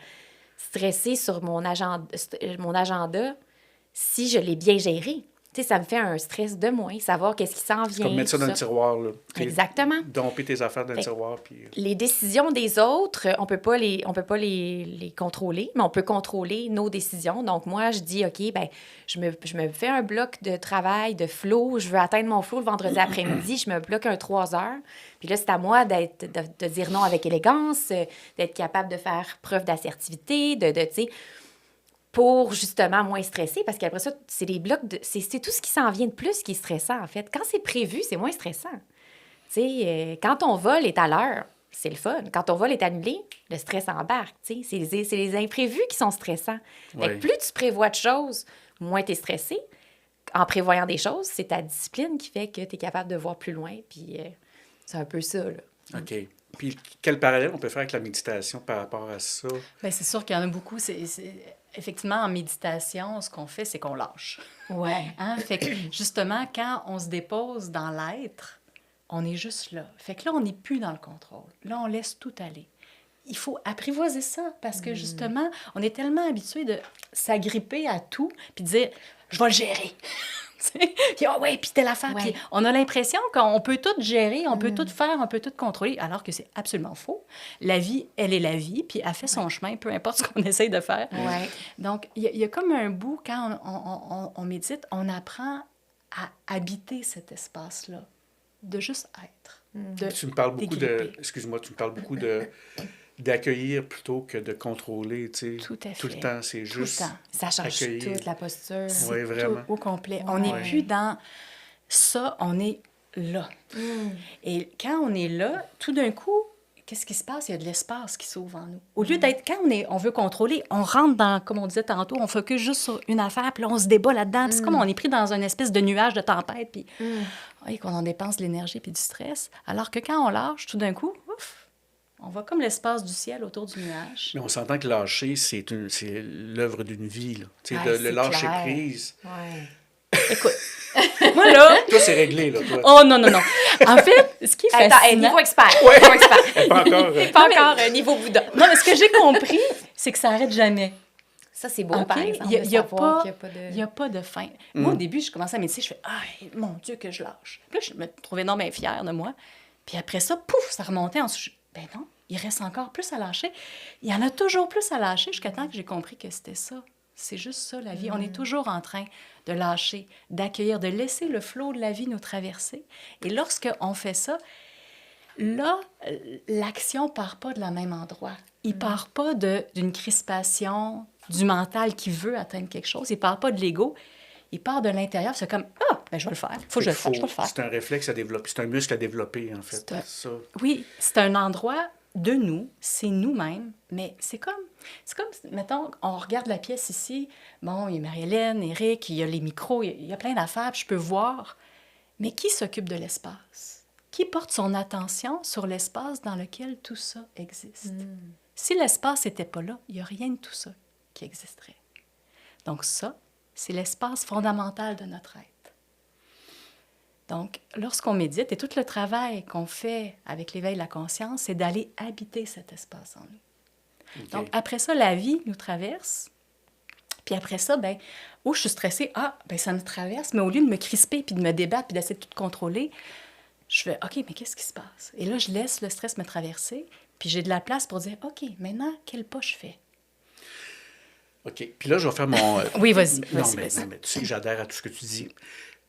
stresser sur mon agenda si je l'ai bien géré. Tu sais, ça me fait un stress de moins, savoir qu'est-ce qui s'en C'est vient. comme mettre ça tout dans le tiroir, là. Exactement. Domper tes affaires dans le Fait- tiroir, puis... Les décisions des autres, on peut pas les contrôler, mais on peut contrôler nos décisions. Donc, moi, je dis, OK, ben je me fais un bloc de travail, de flow. Je veux atteindre mon flow le vendredi après-midi. Je me bloque un 3 heures. Puis là, c'est à moi de dire non avec élégance, d'être capable de faire preuve d'assertivité, tu sais, pour justement moins stresser. Parce qu'après ça, c'est les blocs c'est tout ce qui s'en vient de plus qui est stressant, en fait. Quand c'est prévu, c'est moins stressant. Tu sais, quand ton vol est à l'heure, c'est le fun. Quand ton vol est annulé, le stress embarque. Tu sais, c'est les imprévus qui sont stressants. Fait Ouais. que plus tu prévois de choses, moins tu es stressé. En prévoyant des choses, c'est ta discipline qui fait que tu es capable de voir plus loin. Puis c'est un peu ça, là. OK. Puis quel parallèle on peut faire avec la méditation par rapport à ça? Bien, c'est sûr qu'il y en a beaucoup. Effectivement, en méditation, ce qu'on fait, c'est qu'on lâche. Ouais. Hein? Fait que, justement, quand on se dépose dans l'être, on est juste là. Fait que là, on n'est plus dans le contrôle. Là, on laisse tout aller. Il faut apprivoiser ça parce que, justement, on est tellement habitué de s'agripper à tout puis de dire « je vais le gérer ». Puis, ah ouais, puis telle affaire. Ouais. Puis on a l'impression qu'on peut tout gérer, on peut tout faire, on peut tout contrôler, alors que c'est absolument faux. La vie, elle est la vie, puis elle fait son chemin, peu importe ce qu'on essaye de faire. Ouais. Donc, il y a comme un bout, quand on médite, on apprend à habiter cet espace-là, de juste être. Tu me parles beaucoup de... dégripper. Excuse-moi, tu me parles beaucoup de... d'accueillir plutôt que de contrôler, tu sais. Tout à Tout le fait. temps, c'est Tout le juste... temps. Ça change Accueillir. toute la posture. Oui, vraiment. Tout au complet. On n'est Ouais. plus dans ça, on est là. Et quand on est là, tout d'un coup, qu'est-ce qui se passe? Il y a de l'espace qui s'ouvre en nous. Au lieu d'être, quand on veut contrôler, on rentre dans, comme on disait tantôt, on focus juste sur une affaire, puis là, on se débat là-dedans. Puis c'est comme on est pris dans une espèce de nuage de tempête, puis qu'on en dépense de l'énergie puis du stress. Alors que quand on lâche, tout d'un coup, ouf, on voit comme l'espace du ciel autour du nuage. Mais on s'entend que lâcher, c'est l'œuvre d'une vie, là. Tu sais, Ouais, le c'est lâcher clair. prise. Ouais. Écoute, moi là... Toi, c'est réglé, là, toi. Oh non, non, non. En fait, ce qui est Attends, fascinant... niveau expert. Niveau expert. Pas encore... Pas encore niveau Bouddha. Non, mais ce que j'ai compris, c'est que ça n'arrête jamais. Ça, c'est beau, OK? par exemple, Il n'y a, de savoir pas, qu'il y a pas de... il y a pas de fin. Moi, au début, je commençais à méditer, je fais « Ah, mon Dieu, que je lâche. » Puis là, je me trouvais non, bien fière de moi. Puis après ça, pouf, ça remontait en dessous. Ben non, il reste encore plus à lâcher. Il y en a toujours plus à lâcher jusqu'à temps que j'ai compris que c'était ça. C'est juste ça, la vie. On est toujours en train de lâcher, d'accueillir, de laisser le flot de la vie nous traverser. Et lorsqu'on fait ça, là, l'action ne part pas de la même endroit. Il ne part pas d'une crispation du mental qui veut atteindre quelque chose. Il ne part pas de l'ego. Il part de l'intérieur. C'est comme, ah, ben, je vais le faire. Faut que je le fasse, je vais le faire. C'est un réflexe à développer. C'est un muscle à développer, en fait. Ça. Oui, c'est un endroit de nous, c'est nous-mêmes, mais c'est comme, mettons, on regarde la pièce ici, bon, il y a Marie-Hélène, Éric, il y a les micros, il y a plein d'affaires, puis je peux voir, mais qui s'occupe de l'espace? Qui porte son attention sur l'espace dans lequel tout ça existe? Si l'espace n'était pas là, il n'y a rien de tout ça qui existerait. Donc ça, c'est l'espace fondamental de notre être. Donc, lorsqu'on médite, et tout le travail qu'on fait avec l'éveil de la conscience, c'est d'aller habiter cet espace en nous. OK. Donc, après ça, la vie nous traverse. Puis après ça, ben, je suis stressée, ben ça me traverse, mais au lieu de me crisper, puis de me débattre, puis d'essayer de tout contrôler, je fais, OK, mais qu'est-ce qui se passe? Et là, je laisse le stress me traverser, puis j'ai de la place pour dire, OK, maintenant, quel pas je fais? OK. Puis là, je vais faire mon... Oui, vas-y. Non, vas-y, mais tu sais que j'adhère à tout ce que tu dis.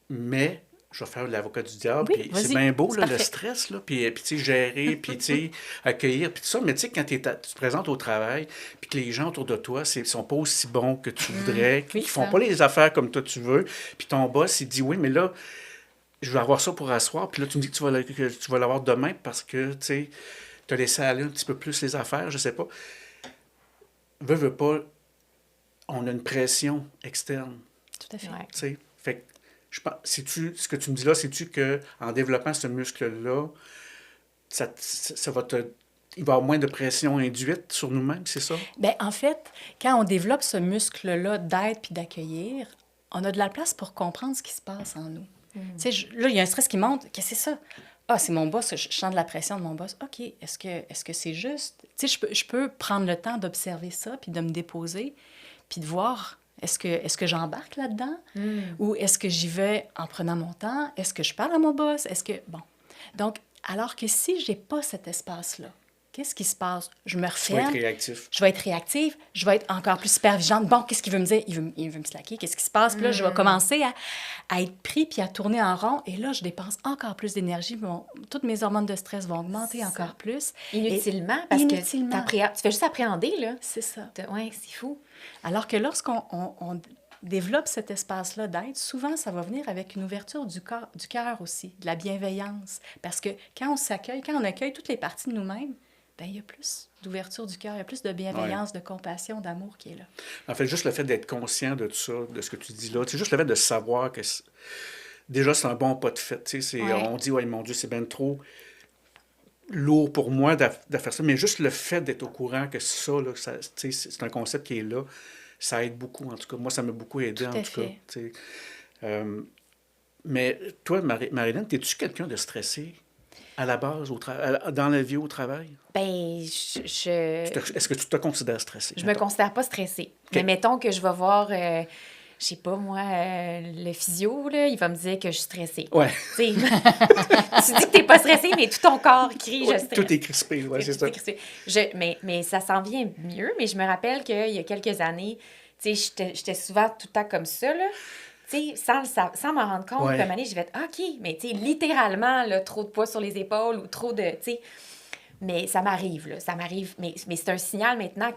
Mais je vais faire l'avocat du diable. Oui, Puis vas-y. c'est bien beau, C'est là, le parfait. stress, là, puis tu sais, gérer, puis tu sais, accueillir, puis tout ça. Mais tu sais, quand tu te présentes au travail, puis que les gens autour de toi ne sont pas aussi bons que tu voudrais, oui, qu'ils font ça. pas les affaires comme toi tu veux, puis ton boss, il dit, oui, mais là, je vais avoir ça pour asseoir, puis là, tu me dis que tu vas l'avoir demain parce que, tu sais, tu as laissé aller un petit peu plus les affaires, je sais pas. Veux pas, on a une pression externe, Tout à fait. Ouais. tu sais. Fait que, je pense, ce que tu me dis là, c'est-tu qu'en développant ce muscle-là, ça va il va y avoir moins de pression induite sur nous-mêmes, c'est ça? Bien, en fait, quand on développe ce muscle-là d'être puis d'accueillir, on a de la place pour comprendre ce qui se passe en nous. Tu sais, là, il y a un stress qui monte. Qu'est-ce que c'est ça? Ah, c'est mon boss, je sens de la pression de mon boss. OK, est-ce que c'est juste? Tu sais, je peux prendre le temps d'observer ça, puis de me déposer, puis de voir, Est-ce que j'embarque là-dedans? Ou est-ce que j'y vais en prenant mon temps? Est-ce que je parle à mon boss? Bon. Donc, alors que si je n'ai pas cet espace-là, qu'est-ce qui se passe? Je me Tu vas être referme. réactif. Je vais être réactive. Je vais être encore plus supervigiante. Bon, qu'est-ce qu'il veut me dire? Il veut me slacker. Qu'est-ce qui se passe? Puis là, je vais commencer à être pris puis à tourner en rond. Et là, je dépense encore plus d'énergie. Toutes mes hormones de stress vont augmenter encore plus. Inutilement, parce Inutilement. que tu fais juste appréhender, là. C'est ça. Oui, c'est fou. Alors que lorsqu'on on développe cet espace-là d'être, souvent, ça va venir avec une ouverture du cœur aussi, de la bienveillance. Parce que quand on s'accueille, quand on accueille toutes les parties de nous-mêmes, bien, il y a plus d'ouverture du cœur, il y a plus de bienveillance, de compassion, d'amour qui est là. En fait, juste le fait d'être conscient de tout ça, de ce que tu dis là, c'est juste le fait de savoir que déjà, c'est un bon pas de fait. On dit, ouais, mon Dieu, c'est bien trop lourd pour moi de faire ça, mais juste le fait d'être au courant que ça, là, c'est un concept qui est là, ça aide beaucoup, en tout cas. Moi, ça m'a beaucoup aidé, en tout cas. Mais toi, Marilyn, es-tu quelqu'un de stressé à la base, dans la vie au travail? Ben, Est-ce que tu te considères stressé? Je me considère pas stressée. Mais mettons que je vais voir, je sais pas moi, le physio, là, il va me dire que je suis stressée. Ouais. Tu dis que t'es pas stressée, mais tout ton corps crie « je stresse ». Tout est crispé, ouais, c'est ça. Mais ça s'en vient mieux. Mais je me rappelle qu'il y a quelques années, tu sais, j'étais souvent tout le temps comme ça, là. Tu sais, sans m'en rendre compte, Ouais. puis à un moment donné, je vais être « OK », mais tu sais, littéralement, là, trop de poids sur les épaules ou trop de, tu sais... Mais ça m'arrive, là, ça m'arrive. Mais c'est un signal maintenant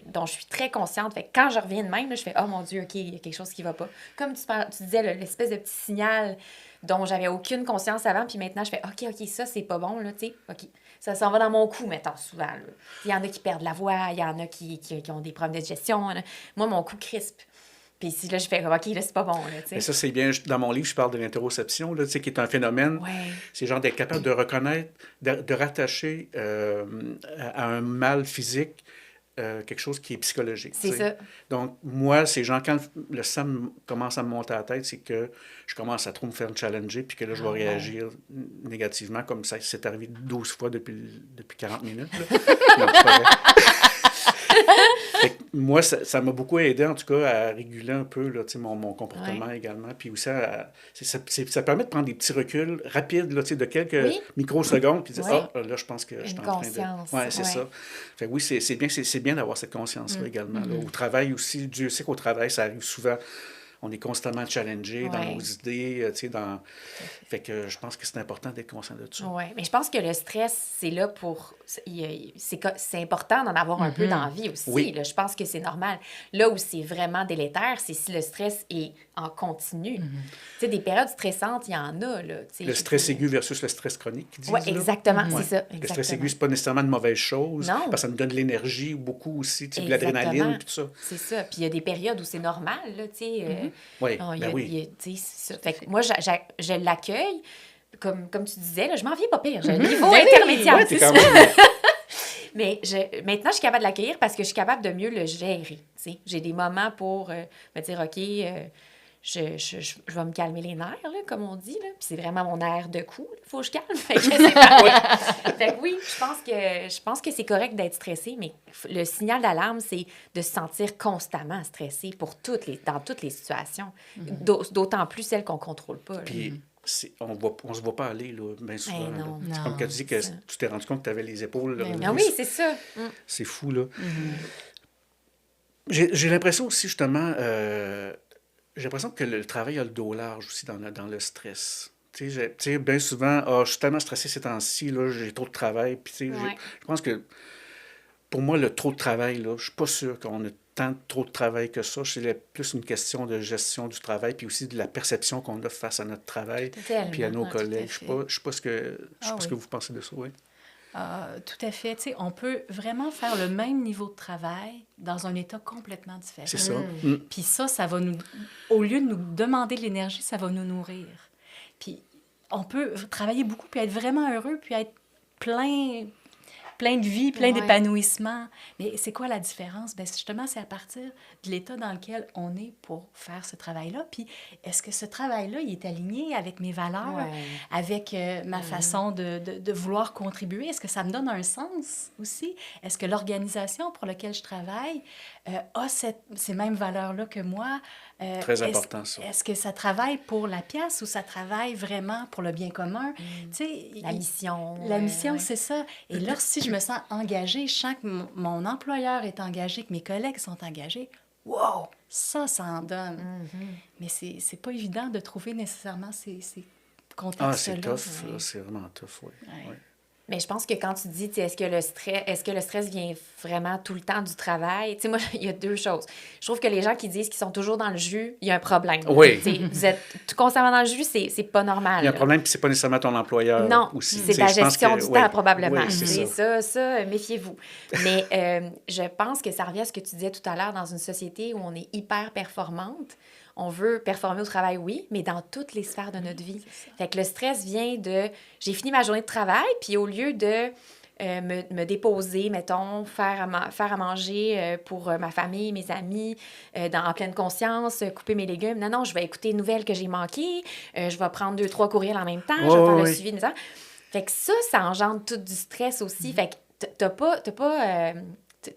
dont je suis très consciente. Fait que quand je reviens de même, là, je fais « Oh mon Dieu, OK, il y a quelque chose qui va pas ». Comme tu disais, là, l'espèce de petit signal dont j'avais aucune conscience avant, puis maintenant, je fais « OK, ça, c'est pas bon, là, tu sais, OK ». Ça s'en va dans mon cou, mettons, souvent, là. Il y en a qui perdent la voix, il y en a qui ont des problèmes de digestion. Là. Moi, mon cou crispe. Puis si là, je fais, OK, là, c'est pas bon, là, tu sais. Mais ça, c'est bien. Dans mon livre, je parle de l'interoception, là, tu sais, qui est un phénomène. Ouais. C'est genre d'être capable de reconnaître, de rattacher à un mal physique quelque chose qui est psychologique. C'est tu sais. ça. Donc, moi, c'est genre, quand le sang commence à me monter à la tête, c'est que je commence à trop me faire challenger, puis que là, je vais réagir négativement, comme ça c'est arrivé 12 fois depuis 40 minutes. Là. Non, c'est pas vrai. Fait que moi, ça m'a beaucoup aidé, en tout cas, à réguler un peu là, mon comportement également. Puis aussi, ça permet de prendre des petits reculs rapides là, de quelques microsecondes, puis de dire, là, je pense que je suis en train de... conscience. Oui, c'est ça. Fait que oui, c'est bien d'avoir cette conscience-là également. Là. Au travail aussi, Dieu sait qu'au travail, ça arrive souvent. On est constamment challengé dans nos idées, Fait que je pense que c'est important d'être conscient de ça. Oui, mais je pense que le stress, c'est là pour... C'est important d'en avoir un peu dans la vie aussi. Oui. Là. Je pense que c'est normal. Là où c'est vraiment délétère, c'est si le stress est en continu. Tu sais, des périodes stressantes, il y en a, là. Le stress aigu versus le stress chronique, qu'ils disent. Oui, exactement, là. c'est ça. Le stress aigu, c'est pas nécessairement une mauvaise chose. Non. Parce que ça nous donne de l'énergie beaucoup aussi, de l'adrénaline, tout ça. C'est ça. Puis il y a des périodes où c'est normal, là, tu sais. Oui, tu sais, c'est ça. Fait que moi, je l'accueille. Comme tu disais, là, je m'en viens pas pire. J'ai un niveau intermédiaire. Ouais, t'es quand même... Mais maintenant, je suis capable de l'accueillir parce que je suis capable de mieux le gérer. Tu sais. J'ai des moments pour me dire, OK, je vais me calmer les nerfs, là, comme on dit. Là. Puis c'est vraiment mon air de coup. Il faut que je calme. Fait que c'est parfait. Fait que oui, je pense que c'est correct d'être stressé, mais le signal d'alarme, c'est de se sentir constamment stressé dans toutes les situations. D'autant plus celles qu'on ne contrôle pas. Là. Puis, on se voit pas aller, là, bien souvent. Ben non. C'est comme quand tu dis que tu t'es rendu compte que tu avais les épaules. Ah oui, c'est ça. C'est fou, là. J'ai l'impression aussi, justement, j'ai l'impression que le travail a le dos large aussi dans le stress. Tu sais, bien souvent, je suis tellement stressé ces temps-ci, là, j'ai trop de travail. Puis, tu sais, je pense que pour moi, le trop de travail, là, je suis pas sûr qu'on a tant trop de travail que ça. C'est plus une question de gestion du travail, puis aussi de la perception qu'on a face à notre travail, puis à nos collègues. Je ne sais pas ce que vous pensez de ça, oui. Tout à fait. Tu sais, on peut vraiment faire le même niveau de travail dans un état complètement différent. C'est ça. Puis ça va nous... Au lieu de nous demander de l'énergie, ça va nous nourrir. Puis on peut travailler beaucoup, puis être vraiment heureux, puis être plein plein de vie, plein Ouais. d'épanouissement. Mais c'est quoi la différence? Bien, justement, c'est à partir de l'état dans lequel on est pour faire ce travail-là. Puis, est-ce que ce travail-là, il est aligné avec mes valeurs, Ouais. avec ma façon de vouloir contribuer? Est-ce que ça me donne un sens aussi? Est-ce que l'organisation pour laquelle je travaille a ces mêmes valeurs-là que moi? Très important, ça. Est-ce que ça travaille pour la pièce ou ça travaille vraiment pour le bien commun? Tu sais, La mission. la mission, ouais. c'est ça. Et là, si je me sens engagée, je sens que mon employeur est engagé, que mes collègues sont engagés, wow! Ça en donne. Mais c'est pas évident de trouver nécessairement ces Ah, contextes-là. c'est tough, là, c'est vraiment tough, oui. Ouais. Ouais. Mais je pense que quand tu dis, tu sais, est-ce que le stress vient vraiment tout le temps du travail? Tu sais, moi, il y a deux choses. Je trouve que les gens qui disent qu'ils sont toujours dans le jus, il y a un problème. Oui. Tu sais, vous êtes tout constamment dans le jus, c'est pas normal. Il y a un là. problème, puis c'est pas nécessairement ton employeur Non, aussi. c'est Tu sais, ta je pense gestion que- du oui, temps, probablement. Oui, c'est C'est ça. méfiez-vous. Mais je pense que ça revient à ce que tu disais tout à l'heure, dans une société où on est hyper performante. On veut performer au travail, oui, mais dans toutes les sphères de notre vie. Fait que le stress vient de... J'ai fini ma journée de travail, puis au lieu de me déposer, mettons, faire à manger pour ma famille, mes amis, en pleine conscience, couper mes légumes. Non, je vais écouter une nouvelle que j'ai manquée, je vais prendre 2, 3 courriels en même temps, je vais Oh, faire le oui. suivi de mes enfants. Fait que ça engendre tout du stress aussi. Fait que t'as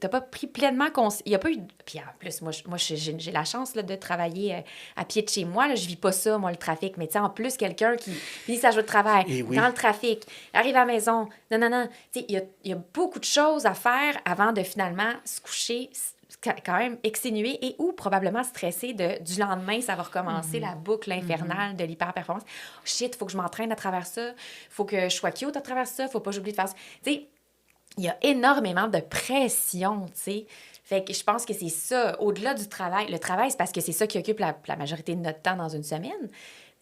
pas pris pleinement conscience. Il y a pas eu... Puis en plus, moi j'ai la chance là, de travailler à pied de chez moi. Là, je vis pas ça, moi, le trafic. Mais tu sais, en plus, quelqu'un qui finit sa journée de travail Eh oui. dans le trafic, arrive à la maison. Non. Tu sais, il y a beaucoup de choses à faire avant de finalement se coucher quand même exténué et ou probablement stressé du lendemain, ça va recommencer la boucle infernale de l'hyperperformance. Oh, shit, il faut que je m'entraîne à travers ça. Il faut que je sois cute à travers ça. Faut pas que j'oublie de faire ça. Tu sais, il y a énormément de pression, tu sais. Fait que je pense que c'est ça, au-delà du travail. Le travail, c'est parce que c'est ça qui occupe la majorité de notre temps dans une semaine.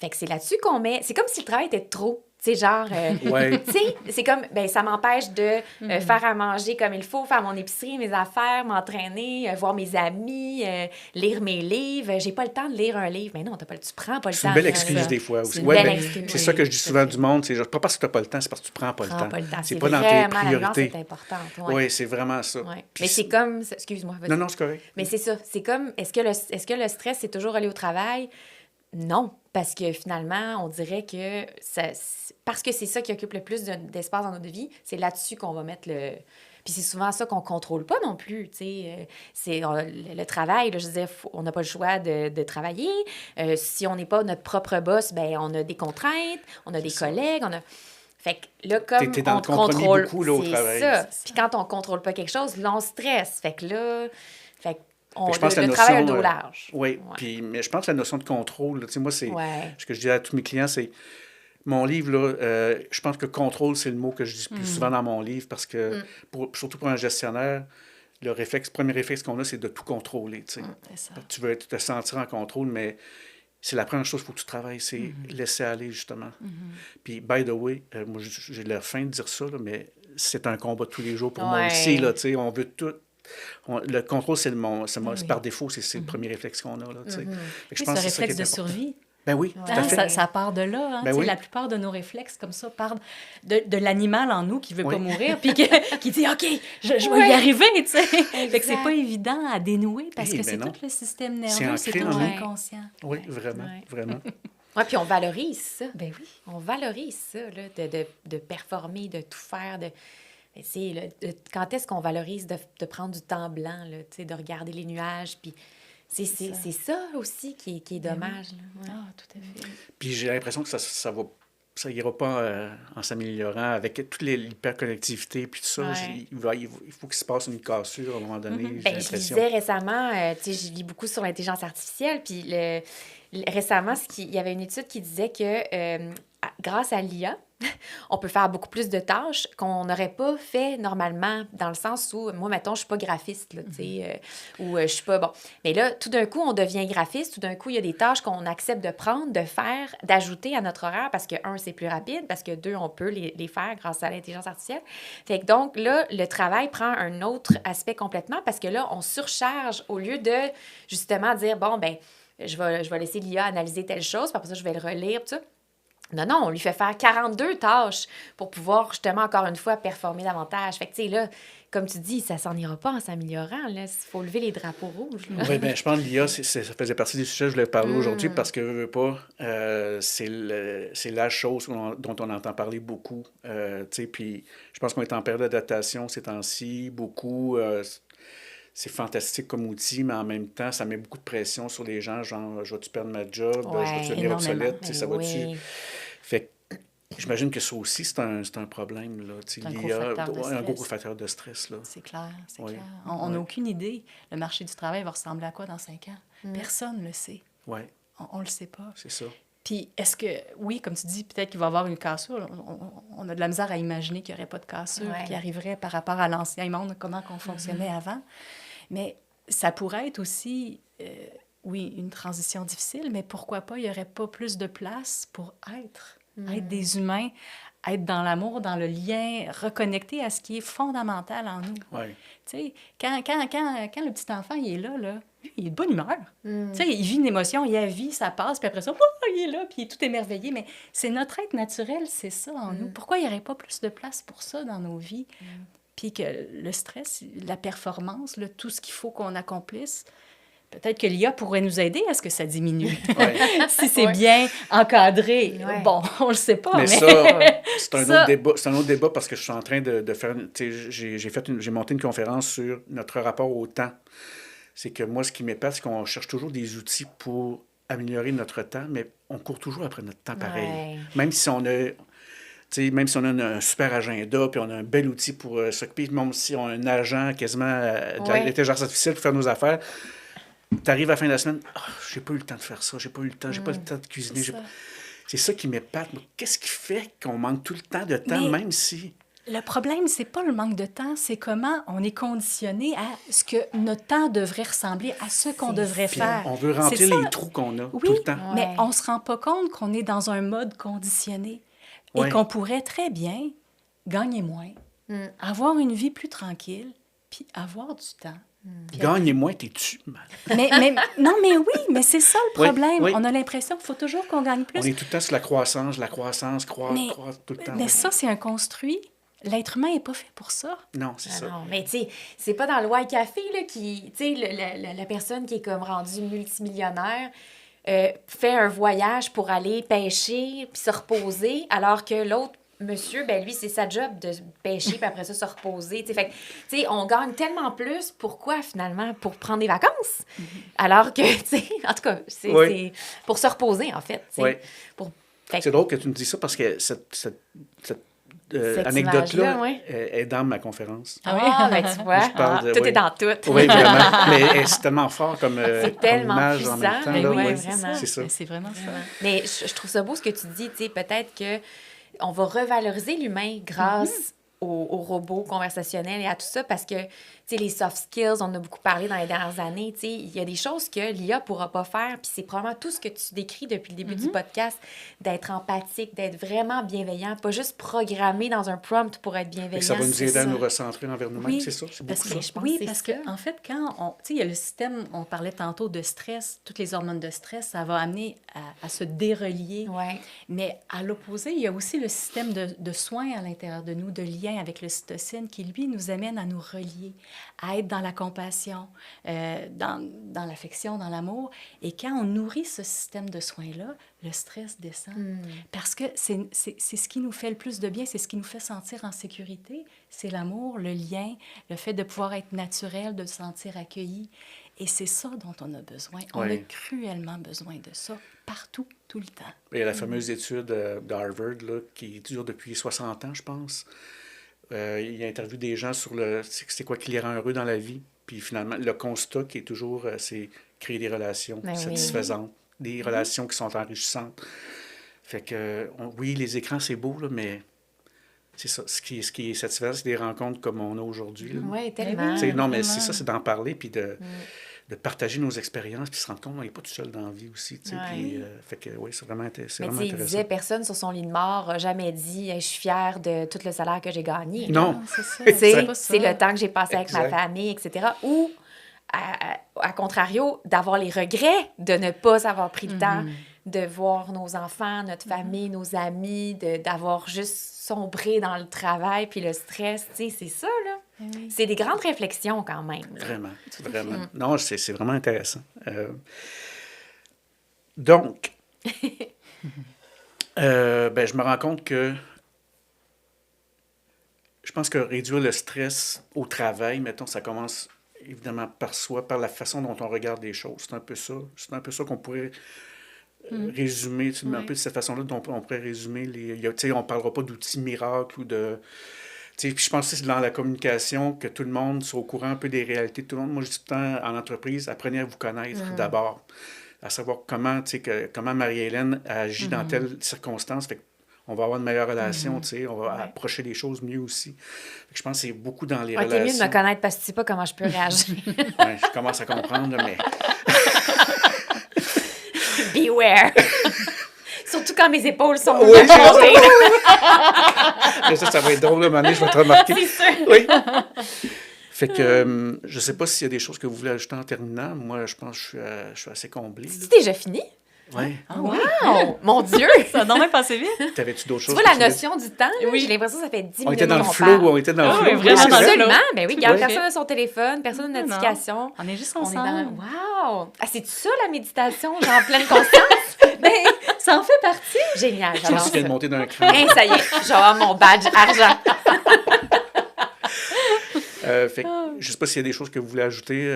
Fait que c'est là-dessus qu'on met... C'est comme si le travail était trop. Tu sais, genre... Ouais. tu sais, c'est comme... Ben, ça m'empêche de faire à manger comme il faut, faire mon épicerie, mes affaires, m'entraîner, voir mes amis, lire mes livres. J'ai pas le temps de lire un livre. Mais non, tu prends pas le C'est temps une belle de lire un excuse livre. des fois aussi. C'est une Ouais, belle mais excuse. c'est Oui, ça que je dis tout à souvent fait. du monde, c'est genre, pas parce que tu n'as pas le temps, c'est parce que tu prends pas le Prends temps. pas le temps. C'est C'est pas dans tes vraiment, la nuance priorités. est importante. Ouais. Oui, c'est vraiment ça. Ouais. Puis Mais c'est comme... Excuse-moi, vas-y. Non, c'est correct. Mais c'est ça. C'est comme, est-ce que le stress, c'est toujours relié au travail? Non, parce que finalement, on dirait que parce que c'est ça qui occupe le plus d'espace dans notre vie, c'est là-dessus qu'on va mettre le... Puis c'est souvent ça qu'on contrôle pas non plus, tu sais. Le travail, là, je disais, on n'a pas le choix de travailler. Si on n'est pas notre propre boss, ben on a des contraintes, on a des collègues, on a... Fait que là, comme T'es dans on le compromis contrôle... beaucoup, là, au c'est travail. ça. Puis quand on contrôle pas quelque chose, là, on stresse. Fait que là... Fait que Je pense que la le travail a le notion, dos large. Oui, Ouais. puis mais je pense que la notion de contrôle, là, tu sais, moi, c'est Ouais. ce que je dis à tous mes clients, c'est mon livre, là, je pense que contrôle, c'est le mot que je dis plus souvent dans mon livre parce que, surtout pour un gestionnaire, le premier réflexe qu'on a, c'est de tout contrôler, tu sais. C'est ça. Tu veux te sentir en contrôle, mais c'est la première chose qu'il faut que tu travailles, c'est laisser aller, justement. Puis, by the way, moi, j'ai la fin de dire ça, là, mais c'est un combat de tous les jours pour moi Ouais. aussi, là, tu sais, on veut tout... le contrôle, c'est Oui. par défaut, c'est le premier réflexe qu'on a, là, tu sais. Fait que je C'est pense un que c'est ça qui réflexe est de important. survie. Ben oui, tout à Hein, fait. ça part de là. Hein, Ben tu sais, oui. La plupart de nos réflexes, comme ça, partent de l'animal en nous qui veut Oui. pas mourir, puis qui dit « OK, je vais Ouais. y arriver », tu sais. Fait que c'est Exact. pas évident à dénouer parce Eh, que ben c'est non. tout le système C'est nerveux, c'est ancré tout en nous. inconscient. Oui, vraiment, Ouais. vraiment. Ouais, puis on valorise ça. Ben oui. On valorise ça, là, de performer, de tout faire. Mais c'est, là, quand est-ce qu'on valorise de prendre du temps blanc, là, tu sais, de regarder les nuages, puis c'est ça aussi qui est Ben oui. dommage. Là, ouais. Ah, tout à fait. Puis j'ai l'impression que ça ira pas en s'améliorant avec toute l'hyperconnectivité puis tout ça. Ouais. Il faut qu'il se passe une cassure à un moment donné, j'ai Ben, je l'impression. lisais récemment, tu sais, je lis beaucoup sur l'intelligence artificielle, puis récemment, il y avait une étude qui disait que grâce à l'IA, on peut faire beaucoup plus de tâches qu'on n'aurait pas fait normalement, dans le sens où, moi, mettons, je suis pas graphiste, là, tu sais, ou je suis pas, bon. Mais là, tout d'un coup, on devient graphiste, tout d'un coup, il y a des tâches qu'on accepte de prendre, de faire, d'ajouter à notre horaire, parce que, un, c'est plus rapide, parce que, deux, on peut les faire grâce à l'intelligence artificielle. Fait que donc, là, le travail prend un autre aspect complètement, parce que là, on surcharge au lieu de, justement, dire, bon, ben je vais laisser l'IA analyser telle chose, puis après ça, je vais le relire, tout ça. Non, on lui fait faire 42 tâches pour pouvoir, justement, encore une fois, performer davantage. Fait que, tu sais, là, comme tu dis, ça s'en ira pas en s'améliorant, là. Il faut lever les drapeaux rouges, là. Oui, bien, je pense que l'IA, ça faisait partie des sujets que je voulais parler aujourd'hui parce que, veux pas, c'est la chose dont on entend parler beaucoup. Tu sais, puis je pense qu'on est en période d'adaptation ces temps-ci, beaucoup. C'est fantastique comme outil, mais en même temps, ça met beaucoup de pression sur les gens, genre, je vais-tu perdre ma job, je vais-tu devenir énormément. obsolète, tu sais, ça va-tu... Oui. Fait que j'imagine que ça aussi, c'est un problème, là. Tu sais, C'est un gros l'IA, facteur de un gros stress. facteur de stress, là. C'est clair, c'est Oui. clair. On n'a aucune idée. Le marché du travail va ressembler à quoi dans 5 ans? Personne ne le sait. Oui, On ne le sait pas. c'est ça. Puis, est-ce que, oui, comme tu dis, peut-être qu'il va y avoir une cassure. On a de la misère à imaginer qu'il n'y aurait pas de cassure Ouais. qui arriverait par rapport à l'ancien monde, comment on fonctionnait avant. Mais ça pourrait être aussi, oui, une transition difficile, mais pourquoi pas, il n'y aurait pas plus de place pour être des humains, être dans l'amour, dans le lien, reconnecter à ce qui est fondamental en nous. Oui. Tu sais, quand le petit enfant, il est là, lui, il est de bonne humeur. Tu sais, il vit une émotion, il a vie, ça passe, puis après ça, il est là, puis il est tout émerveillé. Mais c'est notre être naturel, c'est ça en nous. Pourquoi il n'y aurait pas plus de place pour ça dans nos vies? Puis que le stress, la performance, tout ce qu'il faut qu'on accomplisse, peut-être que l'IA pourrait nous aider à ce que ça diminue. Ouais. Si c'est bien encadré. Ouais. Bon, on le sait pas, Mais mais... ça, c'est un Ça- autre débat. C'est un autre débat parce que je suis en train de faire... Tu sais, j'ai monté une conférence sur notre rapport au temps. C'est que moi, ce qui m'épate, c'est qu'on cherche toujours des outils pour améliorer notre temps, mais on court toujours après notre temps pareil. Ouais. Même si on a... Tu sais, même si on a un super agenda, puis on a un bel outil pour s'occuper, même si on a un agent quasiment Ouais. d'intelligence artificielle pour faire nos affaires, tu arrives à la fin de la semaine, j'ai pas eu le temps de faire ça, j'ai pas eu le temps, j'ai pas eu le temps de cuisiner. C'est ça. C'est ça qui m'épate. Mais qu'est-ce qui fait qu'on manque tout le temps de temps, Mais- même si... Le problème, c'est pas le manque de temps, c'est comment on est conditionné à ce que notre temps devrait ressembler à ce qu'on devrait Puis faire. on veut C'est remplir ça. les trous qu'on a Oui, tout le temps. mais Ouais. on se rend pas compte qu'on est dans un mode conditionné et Ouais. qu'on pourrait très bien gagner moins, avoir une vie plus tranquille, puis avoir du temps. Puis Gagne moins, t'es-tu mal. non, mais oui, mais c'est ça le Oui, problème. oui. On a l'impression qu'il faut toujours qu'on gagne plus. On est tout le temps sur la croissance, croître Mais- tout le temps. Mais oui. ça, c'est un construit. L'être humain n'est pas fait pour ça. Non, c'est Ah ça. non, mais tu sais, c'est pas dans le White Café, là, qui, tu sais, la personne qui est comme rendue multimillionnaire fait un voyage pour aller pêcher puis se reposer, alors que l'autre monsieur, ben lui, c'est sa job de pêcher puis après ça se reposer. Tu sais, fait que, tu sais, on gagne tellement plus. Pourquoi, finalement? Pour prendre des vacances? Alors que, tu sais, en tout cas, c'est Oui. pour se reposer, en fait. Tu sais. Oui. Fait que- C'est drôle que tu me dises ça parce que cette Cette anecdote-là image-là, ouais. est dans ma conférence. Ah, ben tu vois, Je parle de- tout oui. est dans tout. Oui, vraiment. Mais c'est tellement fort comme, C'est comme tellement image en même puissant, temps. mais là, oui, oui, vraiment. c'est ça. C'est vraiment ça. Mais je trouve ça beau ce que tu dis, tu sais, peut-être que on va revaloriser l'humain grâce aux robots conversationnels et à tout ça, parce que, tu sais, les soft skills, on en a beaucoup parlé dans les dernières années, tu sais, il y a des choses que l'IA pourra pas faire, puis c'est probablement tout ce que tu décris depuis le début du podcast, d'être empathique, d'être vraiment bienveillant, pas juste programmé dans un prompt pour être Fait bienveillant. que ça va nous c'est aider à ça. nous recentrer envers nous-mêmes, Oui, c'est ça? C'est Parce beaucoup que, ça? je pense oui, que c'est parce ça. que en fait, quand on... Tu sais, il y a le système, on parlait tantôt de stress, toutes les hormones de stress, ça va amener à se dérelier. Ouais. Mais à l'opposé, il y a aussi le système de soins à l'intérieur de nous, de lien avec l'ocytocine, qui, lui, nous amène à nous relier, à être dans la compassion, dans l'affection, dans l'amour. Et quand on nourrit ce système de soins-là, le stress descend. Parce que c'est ce qui nous fait le plus de bien, c'est ce qui nous fait sentir en sécurité. C'est l'amour, le lien, le fait de pouvoir être naturel, de se sentir accueilli. Et c'est ça dont on a besoin. On a Oui. cruellement besoin de ça, partout, tout le temps. Il y a la fameuse étude d'Harvard là, qui dure depuis 60 ans, je pense. Il interviewe des gens sur c'est quoi qui les rend heureux dans la vie. Puis finalement, le constat qui est toujours, c'est créer des relations Ben oui. satisfaisantes, des relations qui sont enrichissantes. Fait que, oui, les écrans, c'est beau, là, mais c'est ça. Ce qui est satisfaisant, c'est des rencontres comme on a aujourd'hui. là. Oui, tellement. Tu sais, non, mais Vraiment. c'est ça, c'est d'en parler, puis de partager nos expériences, puis se rendre compte qu'on n'est pas tout seul dans la vie aussi. Tu sais, Ouais. puis, fait que, oui, c'est vraiment, c'est Mais vraiment tu sais, il intéressant. disait, personne sur son lit de mort n'a jamais dit Hey, « je suis fière de tout le salaire que j'ai gagné ». Non. c'est ça. Tu sais, pas ça. c'est le temps que j'ai passé avec ma Exact. famille, etc. Ou, à contrario, d'avoir les regrets de ne pas avoir pris le temps de voir nos enfants, notre famille, nos amis, d'avoir juste sombré dans le travail puis le stress. Tu sais, c'est ça, là. Oui. C'est des grandes réflexions quand même. Là. Vraiment, vraiment. Non, c'est vraiment intéressant. Donc, ben, je me rends compte que je pense que réduire le stress au travail, mettons, ça commence évidemment par soi, par la façon dont on regarde les choses. C'est un peu ça. C'est un peu ça qu'on pourrait résumer, tu sais, un peu de cette façon-là dont on pourrait résumer les... Tu sais, on ne parlera pas d'outils miracles ou de... Tu sais, puis je pense que c'est dans la communication que tout le monde soit au courant un peu des réalités de tout le monde. Moi, je dis tout le temps en entreprise, apprenez à vous connaître d'abord, à savoir comment, tu sais, comment Marie-Hélène agit dans telle circonstance. Fait on va avoir une meilleure relation, tu sais, on va approcher les choses mieux aussi. Fait que je pense que c'est beaucoup dans les relations. T'es mieux de me connaître parce que tu sais pas comment je peux réagir. Ouais, je commence à comprendre, mais... Beware! Surtout quand mes épaules sont Oui, c'est ça. montées. Mais ça va être drôle, à un moment donné, je vais te remarquer. C'est sûr. Oui. Fait que je sais pas s'il y a des choses que vous voulez ajouter en terminant. Moi, je pense que je suis assez comblé. C'est déjà fini? Oui. Wow! Mon Dieu! Ça a donc même passé vite. T'avais-tu d'autres Tu choses? vois que la voulais- notion du temps? Là, j'ai l'impression que ça fait 10 On minutes était dans le qu'on flow, parle. on était dans le Ah flow. oui, vraiment c'est dans le vrai. flow. Absolument. Ben oui, regarde, Oui. personne n'a son téléphone, personne n'a de Non. notification. On est juste On est ensemble. dans... Wow! Ah, c'est ça la méditation, genre en pleine conscience? Ben, Ça en fait partie. génial, Je pense j'adore que tu viens de ça. monter d'un cran. Hein, ça y est, genre mon badge argent. Fait que, je sais pas s'il y a des choses que vous voulez ajouter.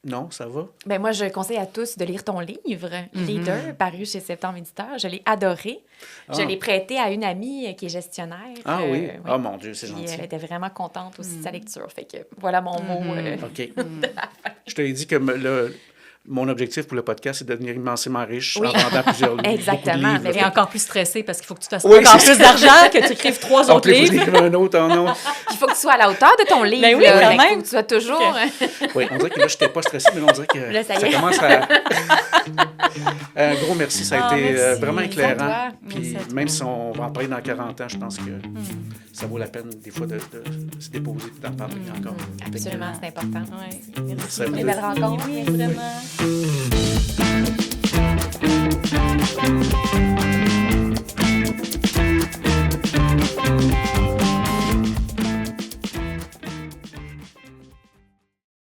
Non, ça va? Ben moi, je conseille à tous de lire ton livre, Leader, paru chez Septembre Éditeur. Je l'ai adoré. Je Ah. l'ai prêté à une amie qui est gestionnaire. Ah oui? oui. Ah mon Dieu, c'est Puis gentil. elle était vraiment contente aussi de sa lecture. Fait que voilà mon mot. OK. Je te l'ai dit que mon objectif pour le podcast, c'est de devenir immensément riche Oui. en vendant plusieurs livres. Exactement. beaucoup de livres. Mais Et encore plus stressé parce qu'il faut que tu fasses Oui, encore c'est plus d'argent, que tu écrives 3 En autres plus, il faut que livres. j'écrive un autre, oh non. il faut que tu sois à la hauteur de ton livre. Ben oui, là. quand Fait qu'il même. faut que tu sois toujours... Oui, on dirait que là, je n'étais pas stressé, mais on dirait que Là, ça ça y est. commence à... Un gros merci, ça a Ah, été merci. vraiment Merci à éclairant. toi. Puis Merci à toi. même si on va en parler dans 40 ans, je pense que ça vaut la peine des fois de se déposer et d'en parler encore. Absolument, c'est important. Oui. Merci à vous Des deux. belles rencontres. Oui, vraiment.